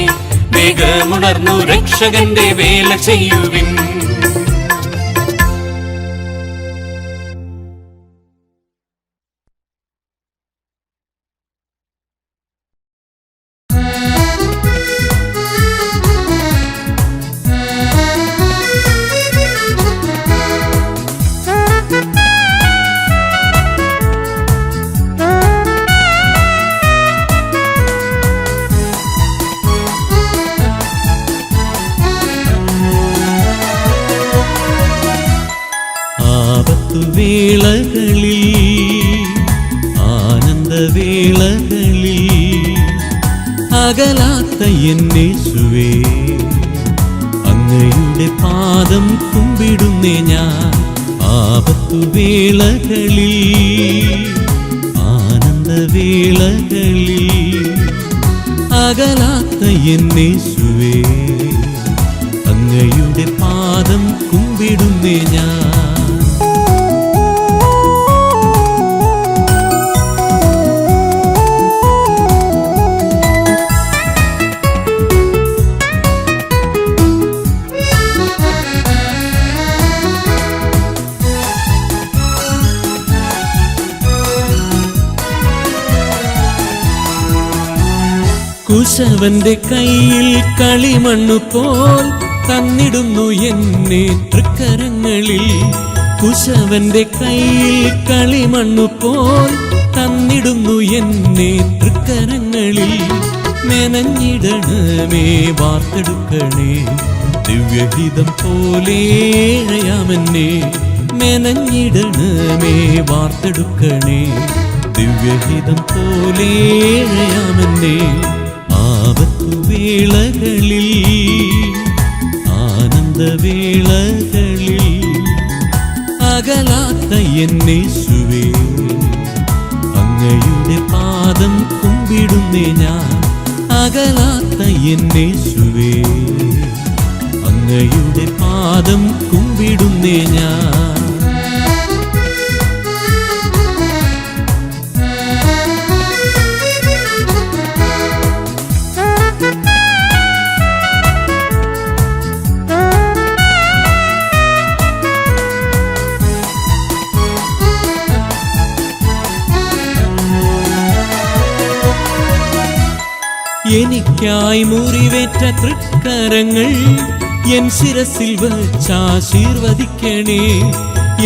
വേഗമുണർന്നു രക്ഷകന്റെ വേല ചെയ്യുവിൻ. ആപത്തുവേളകളിൽ ആനന്ദവേളകളിൽ അകലാത്ത എന്നേശുവേ അങ്ങയുടെ പാദം കുമ്പിടുന്നേ ഞാൻ. ആപത്തുവേളകളിൽ ആനന്ദവേളകളിൽ അകലാത്ത എന്നേശുവേ അങ്ങയുടെ പാദം കുമ്പിടുന്നേ ഞാൻ. കുശവന്റെ കയ്യിൽ കളിമണ്ണു പോൽ തന്നിടുന്നു എന്നെ തൃക്കരങ്ങളിൽ. കുശവന്റെ കയ്യിൽ കളിമണ്ണു പോൽ തന്നിടുന്നു എന്നെ തൃക്കരങ്ങളിൽ. മെനഞ്ഞിടണമേ വാർത്തെടുക്കണേ ദിവ്യഹിതം പോലെ ഏഴയാമെന്നെ. മെനഞ്ഞിടണമേ വാർത്തെടുക്കണേ ദിവ്യഹിതം പോലെ ഏഴയാമെന്നെ. ആപത്തുവേളകളിൽ ആനന്ദവേളകളിൽ അകലാത്ത എന്നേശുവേ അങ്ങയുടെ പാദം കുമ്പിടുന്നേ ഞാൻ. അകലാത്ത എന്നേശുവേ അങ്ങയുടെ പാദം കുമ്പിടുന്നേ ഞാൻ. എനിക്കായി മുറിവേറ്റ തൃക്കരങ്ങൾ എൻ ശിരസിൽ വച്ചാശീർവദിക്കണേ.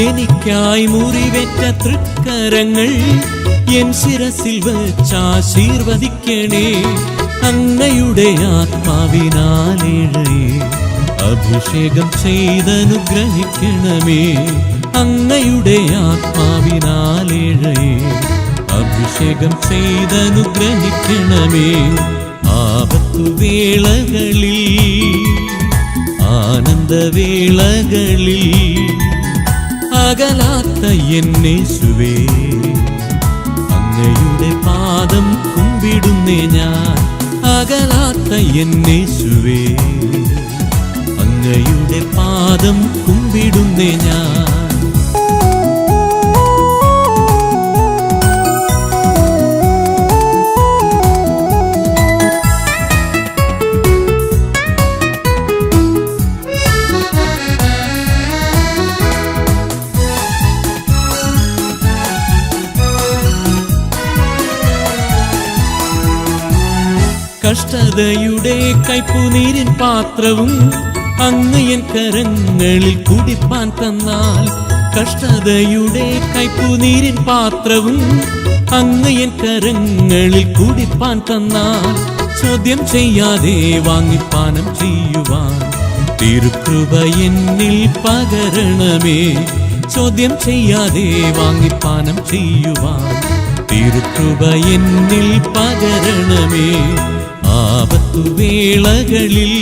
എനിക്കായി മുറിവേറ്റ തൃക്കരങ്ങൾ എൻ ശിരസിൽ വച്ചാശീർവദിക്കണേ. അങ്ങയുടെ ആത്മാവിനാലേഴയെ അഭിഷേകം ചെയ്തനുഗ്രഹിക്കണമേ. അങ്ങയുടെ ആത്മാവിനാലേഴയെ അഭിഷേകം ചെയ്തനുഗ്രഹിക്കണമേ. ആപത്തുവേളകളിൽ ആനന്ദവേളകളിൽ അകലാത്ത എന്നേശുവേ അങ്ങയുടെ പാദം കുമ്പിടുന്നേ ഞാൻ. അകലാത്ത എന്നേശുവേ അങ്ങയുടെ പാദം കുമ്പിടുന്നേ ഞാൻ. കഷ്ടതയുടെ കൈപ്പുനീരിൻ പാത്രവും അങ്ങ് എൻ കരങ്ങളിൽ കുടിപ്പാൻ തന്നാൽ. കഷ്ടതയുടെ കൈപ്പുനീരിൻ പാത്രവും അങ്ങ് എൻ കരങ്ങളിൽ കുടിപ്പാൻ തന്നാൽ. ചോദ്യം ചെയ്യാതെ വാങ്ങിപ്പാനം ചെയ്യുവാൻ തിരുകൃപ എന്നിൽ പകരണമേ. ചോദ്യം ചെയ്യാതെ വാങ്ങിപ്പാനം ചെയ്യുവാൻ തിരുകൃപ എന്നിൽ പകരണമേ. ആപത്തുവേളകളിൽ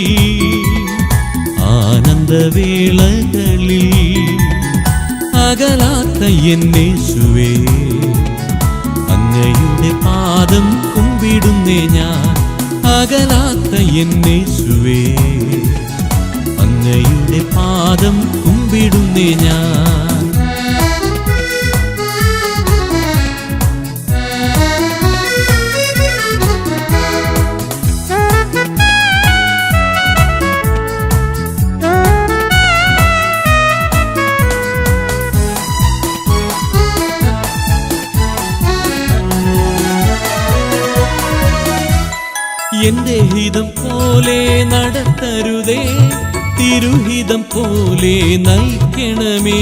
ആനന്ദവേളകളിൽ അകലാത്ത എന്നേശുവേ അങ്ങയുടെ പാദം കുമ്പിടുന്നേ ഞാൻ. അകലാത്ത എന്നേശുവേ അങ്ങയുടെ പാദം കുമ്പിടുന്നേ ഞാൻ. എന്റെ ഹിതം പോലെ നടത്തരുതേ തിരുഹിതം പോലെ നയിക്കണമേ.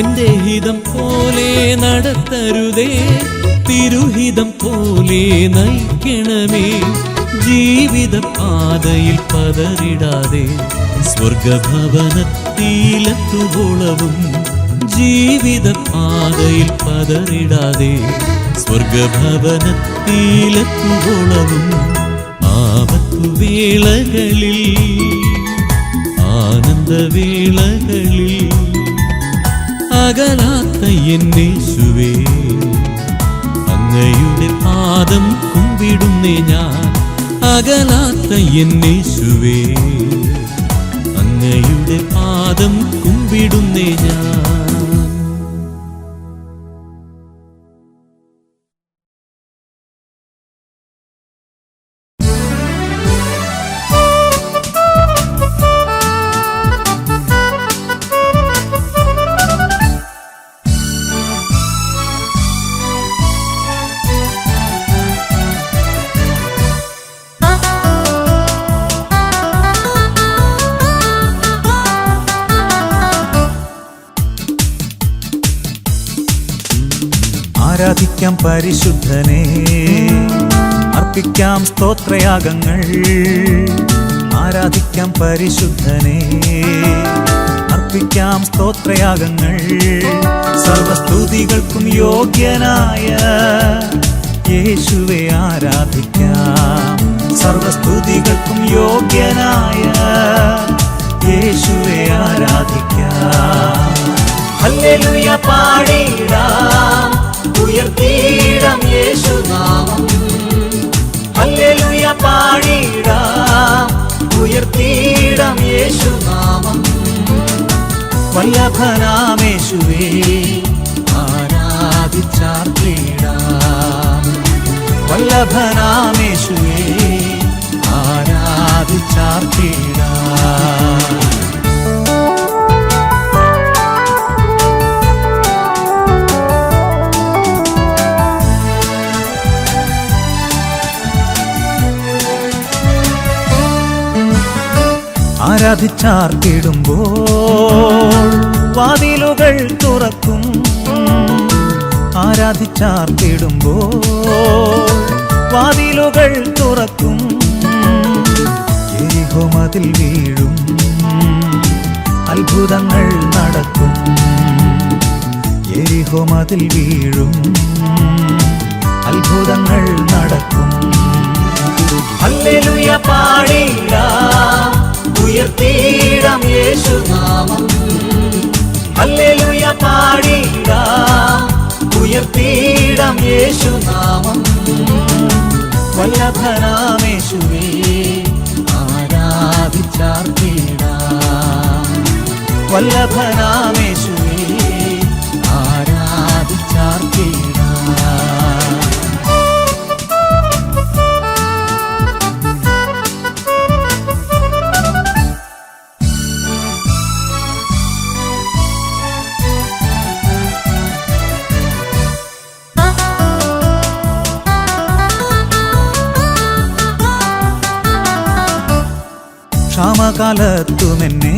എന്റെ ഹിതം പോലെ നടത്തരുതേ തിരുഹിതം പോലെ നയിക്കണമേ. ജീവിത പാതയിൽ പതറിടാതെ സ്വർഗഭവനത്തിലെത്തുവോളവും ജീവിത പാതയിൽ പതറിടാതെ സ്വർഗഭവനത്തിലെത്തുവോളവും ആപത്തുവേളകളിൽ ആനന്ദവേളകളിൽ അകലാത്ത എന്നേശുവേ അങ്ങയുടെ പാദം കുമ്പിടുന്നേ ഞാൻ. അകലാത്ത എന്നേശുവേ അങ്ങയുടെ പാദം കുമ്പിടുന്നേ ഞാൻ. ആരാധിക്കാം പരിശുദ്ധനെ, അർപ്പിക്കാം സ്തോത്രയാഗങ്ങൾ. ആരാധിക്കാം പരിശുദ്ധനെ, അർപ്പിക്കാം സ്തോത്രയാഗങ്ങൾ. സർവസ്തുതികൾക്കും യോഗ്യനായ യേശുവെ ആരാധിക്കാം. സർവസ്തുതികൾക്കും യോഗ്യനായ യേശുവെ ആരാധിക്കാം. ഹല്ലേലൂയ പാടിടാം, ഉയർത്തിയിടാം യേശുനാമം. ഹല്ലേലൂയ പാടിടാം, ഉയർത്തിയിടാം യേശുനാമം. വല്ലഭനാമേശുവേ ആരാധിച്ചാർത്തിടാം. വല്ലഭനാമേശുവേ ആരാധിച്ചാർത്തിടാം. ആരാധിച്ചാർത്തിടുമ്പോൾ വാതിലുകൾ തുറക്കും. ആരാധിച്ചാർത്തിടുമ്പോൾ വാതിലുകൾ തുറക്കും. യെരിഹോ മതിൽ വീഴും, അത്ഭുതങ്ങൾ നടക്കും. യെരിഹോ മതിൽ വീഴും, അത്ഭുതങ്ങൾ നടക്കും. ഹല്ലേലൂയ പാടിടാം, ഉയർത്തിയിടാം യേശുനാമം. ഹല്ലേലൂയ പാടിടാം, ഉയർത്തിയിടാം യേശുനാമം. വല്ലഭനാമേശുവേ ആരാധിച്ചാർത്തിടാം. വല്ലഭനാമേശുവേ ആരാധിച്ചാർത്തിടാം. ക്ഷാമകാലത്തുമെന്നെ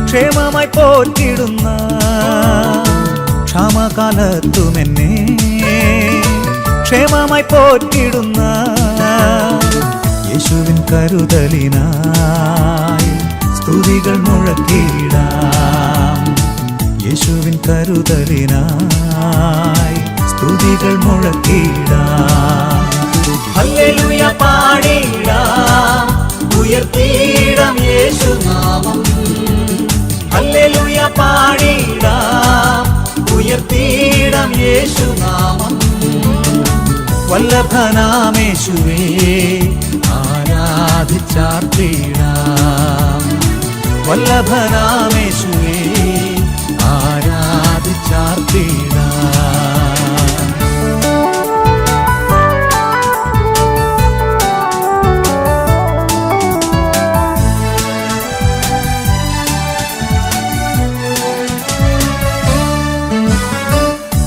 ക്ഷേമമായി പോറ്റിടുന്ന, ക്ഷാമകാലത്തുമെന്നെ ക്ഷേമമായി പോറ്റിടുന്ന യേശുവിൻ കരുതലിനായി സ്തുതികൾ മുഴക്കിടാം. യേശുവിൻ കരുതലിനായി സ്തുതികൾ മുഴക്കിടാം. ഹല്ലേലൂയ പാടിടാം, ഉയർത്തിയിടാം യേശുനാമം. ഹല്ലേലൂയ പാടിടാം, ഉയർത്തിയിടാം യേശുനാമം. വല്ലഭനാമേശുവേ ആരാധിച്ചാർത്തിടാം. വല്ലഭനാമേശുവേ ആരാധിച്ചാർത്തിടാം.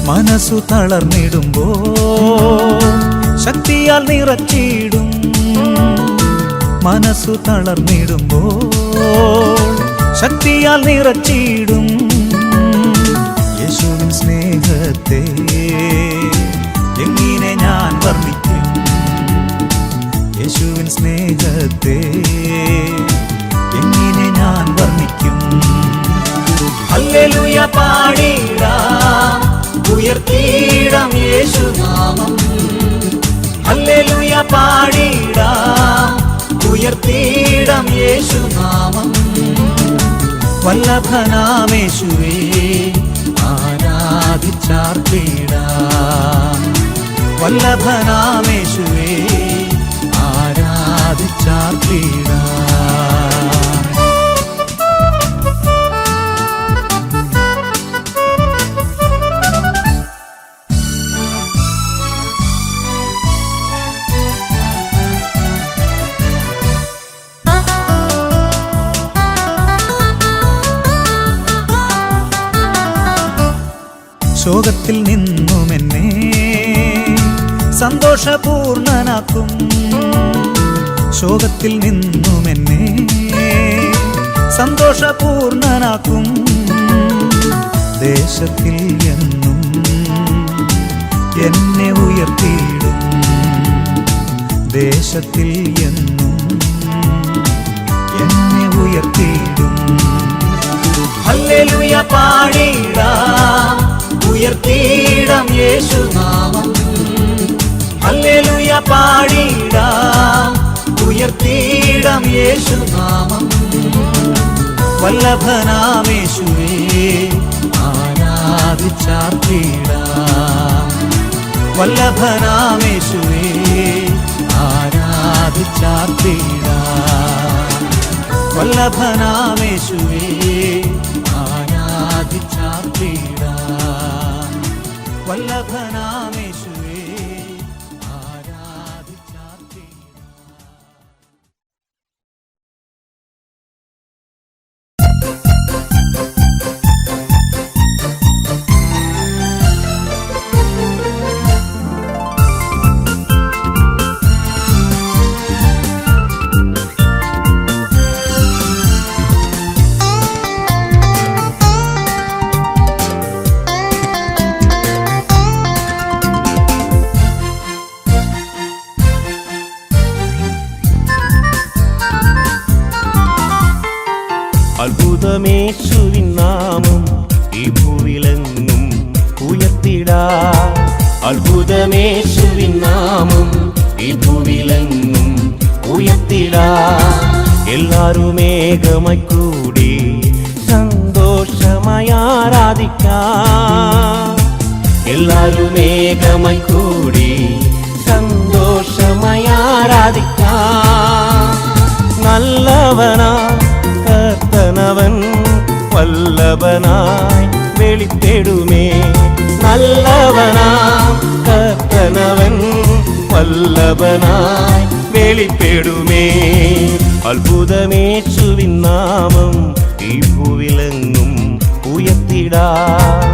മനസ്സു തളർന്നിടുമ്പോൾ ശക്തിയാൽ നിറച്ചിടും. മനസ്സു തളർന്നിടുമ്പോൾ ശക്തിയാൽ നിറച്ചിടും. യേശുവിൻ സ്നേഹത്തെ എങ്ങനെ ഞാൻ വർണ്ണിക്കും. യേശുവിൻ സ്നേഹത്തെ എങ്ങനെ ഞാൻ വർണ്ണിക്കും. ഹല്ലേലൂയ പാടിടാം ഉയർത്തിയിടാം യേശുനാമം ഹല്ലേലൂയ പാടിടാം ഉയർത്തിയിടാം യേശുനാമം വല്ലഭനാമേശുവേ ആരാധിച്ചാർത്തിടാം വല്ലഭനാമേശുവേ ആരാധിച്ചാർത്തിടാം ശോകത്തിൽ നിന്നും എന്നെ സന്തോഷപൂർണനാക്കും ശോകത്തിൽ നിന്നും എന്നെ സന്തോഷപൂർണനാക്കും ദേശത്തിൽ എന്നും എന്നെ ഉയർത്തിയിടും ദേശത്തിൽ എന്നും എന്നെ ഉയർത്തിയിടും ഹല്ലേലൂയ പാടിടാം ഉയർത്തിയിടാം യേശുനാമം ഹല്ലേലൂയ പാടിടാം ഉയർത്തിയിടാം യേശുനാമം വല്ലഭനാമേശുവേ ആരാധിച്ചാർത്തിടാം വല്ലഭനാമേശുവേ ആരാധിച്ചാർത്തിടാം വല്ലഭനാമേശുവേ ആരാധിച്ചാർത്തിടാം വല്ലഭനാമേശുവേ ആരാധിച്ചാർത്തിടാം അത്ഭുതമേശുവിൻ നാമം ഈ ഭൂവിലെങ്ങും ഉയർത്തിടാം അത്ഭുതമേശുവിൻ നാമം ഈ ഭൂവിലെങ്ങും ഉയർത്തിടാം എല്ലാരും ഏകമായി കൂടി സന്തോഷമായി ആരാധിക്കാം എല്ലാരും ഏകമായി കൂടി സന്തോഷമായി ആരാധിക്കാം നല്ലവനാ കർത്തനവൻ വല്ലഭനായി വെളിപ്പെടുമേ നല്ലവനാം കർത്തനവൻ വല്ലഭനായി വെളിപ്പെടുമേ അത്ഭുതമേശുവിൻ നാമം ഈ ഭൂവിലെങ്ങും ഉയർത്തിടാം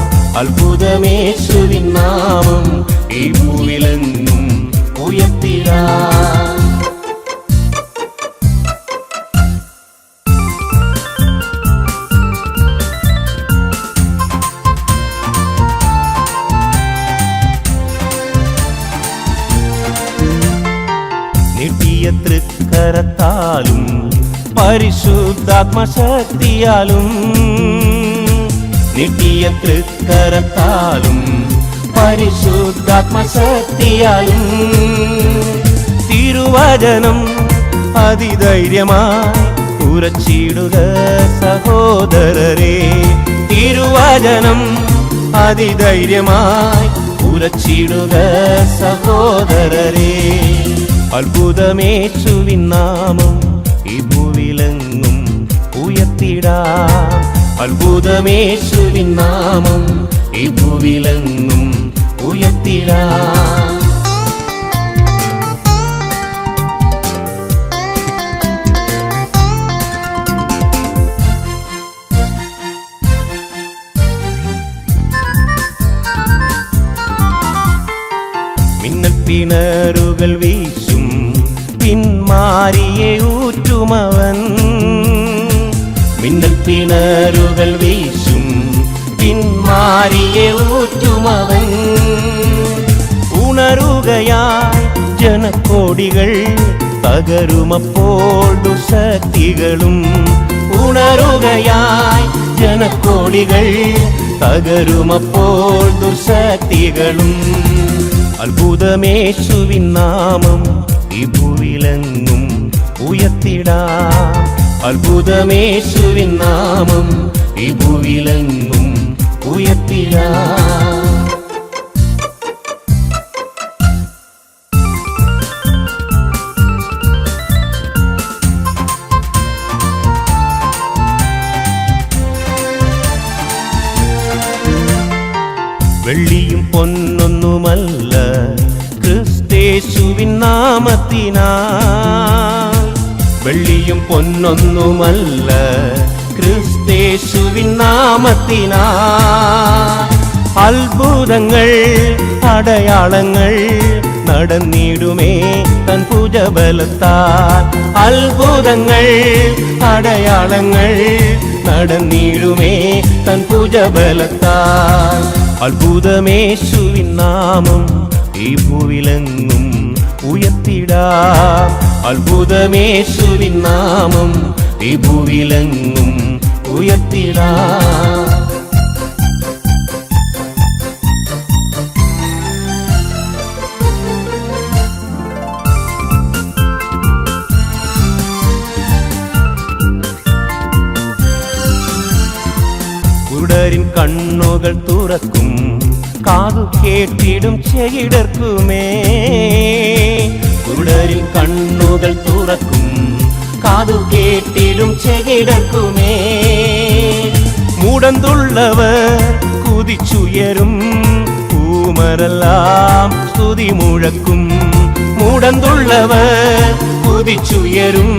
അത്ഭുതമേശുവിൻ നാമം ഈ ഭൂവിലെങ്ങും ഉയർത്തിടാം നീട്ടിയ തൃക്കരത്താലും പരിശുദ്ധാത്മശക്തിയാലും നീട്ടിയ തൃക്കരത്താലും പരിശുദ്ധാത്മശക്തിയാലും തിരുവചനം അതിധൈര്യമായി ഉറച്ചിടുക സഹോദരരെ തിരുവചനം അതിധൈര്യമായി ഉറച്ചിടുക സഹോദരരെ അത്ഭുതമേശുവിൻ നാമം ഈ ഭൂവിലെങ്ങും ഉയർത്തിടാം അത്ഭുതമേശുവിൻ നാമം ഈ ഭൂവിലെങ്ങും ഉയർത്തിടാം മിന്നൽ പിണറുകൾ വീശും പിന്മാരിയെ ഊറ്റുമവൻ മിന്നൽ പിണറുകൾ വീശും പിന്മാരിയെ ഊറ്റുമവൻ ഉണരുകയായി ജനക്കോടികൾ തകരുമപ്പോൾ ദുശക്തികളും ഉണരുകയായി ജനക്കോടികൾ തകരുമപ്പോൾ ദുർശക്തികളും. അത്ഭുതമേശുവിൻ നാമം ഈ ഭൂവിലെങ്ങും ഉയർത്തിടാം. അത്ഭുതമേശുവിൻ നാമം ഈ ഭൂവിലെങ്ങും ഉയർത്തിടാം. വെള്ളിയും പൊന്നൊന്നുമല്ല ക്രിസ്തേശുവിൻ നാമത്തിനാൽ. വെള്ളിയും പൊന്നൊന്നുമല്ല ക്രിസ്തേശുവിൻ നാമത്തിനാൽ. അത്ഭുതങ്ങൾ അടയാളങ്ങൾ നടന്നിടുമേ തൻ ഭുജബലത്താൽ. അത്ഭുതങ്ങൾ അടയാളങ്ങൾ നടന്നിടുമേ തൻ ഭുജബലത്താൽ. അത്ഭുതമേശുവിൻ നാമം ഈ ഭൂവിലെങ്ങും ഉയർത്തിടാം. അത്ഭുതമേശുവിൻ നാമം ഈ ഭൂവിലെങ്ങും ഉയർത്തിടാം. കുരുടരിൻ കണ്ണുകൾ തുറക്കും, കാതു കേട്ടിടും ചെകിടർക്കുമേ. കുരുടരിൻ കണ്ണുകൾ തുറക്കും, കാതു കേട്ടിടും ചെകിടർക്കുമേ. മൂടന്തുള്ളവർ കുതിച്ചുയരും, കൂമരെല്ലാം സ്തുതി മുഴക്കും. മൂടന്തുള്ളവർ കുതിച്ചുയരും,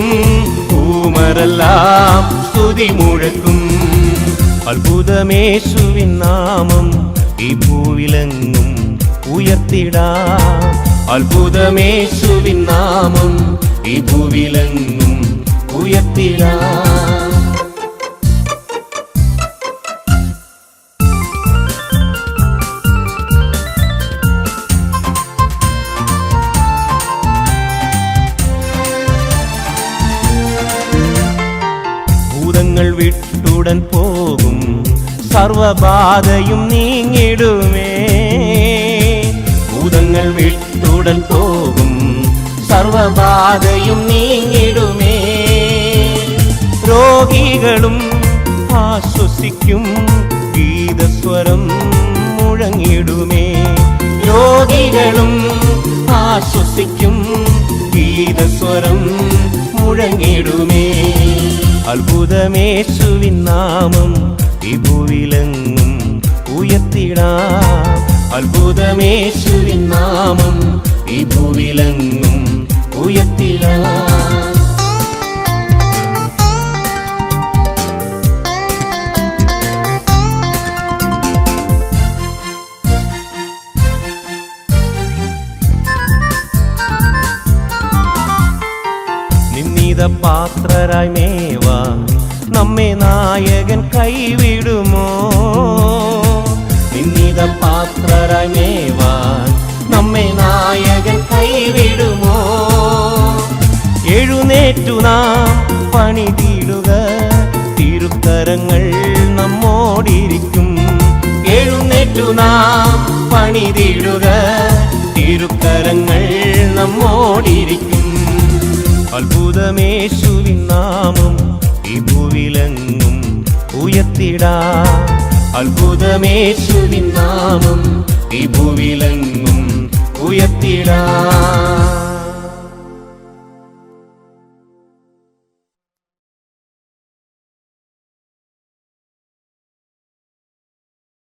കൂമരെല്ലാം സ്തുതി മുഴക്കും. അത്ഭുതമേശുവിൻ നാമം ഈ ഭൂവിലെങ്ങും ഉയർത്തിടാം. അത്ഭുതമേശുവിൻ നാമം ഈ ഭൂവിലെങ്ങും ഉയർത്തിടാം. ഭൂതങ്ങൾ വിട്ടുടൻ പോകും, സർവബാധയും നീങ്ങിടുമേ. ഭൂതങ്ങൾ വിട്ടുടൻ പോകും, സർവബാധയും നീങ്ങിടുമേ. രോഗികളും ആശ്വസിക്കും, ഗീതസ്വരം മുഴങ്ങിടുമേ. രോഗികളും ആശ്വസിക്കും, ഗീതസ്വരം മുഴങ്ങിടുമേ. അത്ഭുതമേശുവിൻ നാമം ഈ ഭൂവിലെങ്ങും ഉയർത്തിടാം. അത്ഭുതമേശുവിൻ നാമം ഈ ഭൂവിലെങ്ങും ഉയർത്തിടാം. നിന്നിത പാത്രരായി മേവാൻ നമ്മെ നായകൻ കൈവിടുമോ? നിന്നിത പാത്രരായി മേവാൻ നമ്മെ നായകൻ കൈവിടുമോ? എഴുന്നേറ്റു നാം പണിതിടുക, തിരുക്കരങ്ങൾ നമ്മോടിരിക്കും. എഴുന്നേറ്റു നാം പണിതിടുക, തിരുക്കരങ്ങൾ നമ്മോടിരിക്കും. അത്ഭുതമേശുവിൻ നാമം ഈ ഭൂവിലെങ്ങും ഉയർത്തിടാം. അത്ഭുതമേശുവിൻ നാമം ഈ ഭൂവിലെങ്ങും ഉയർത്തിടാം.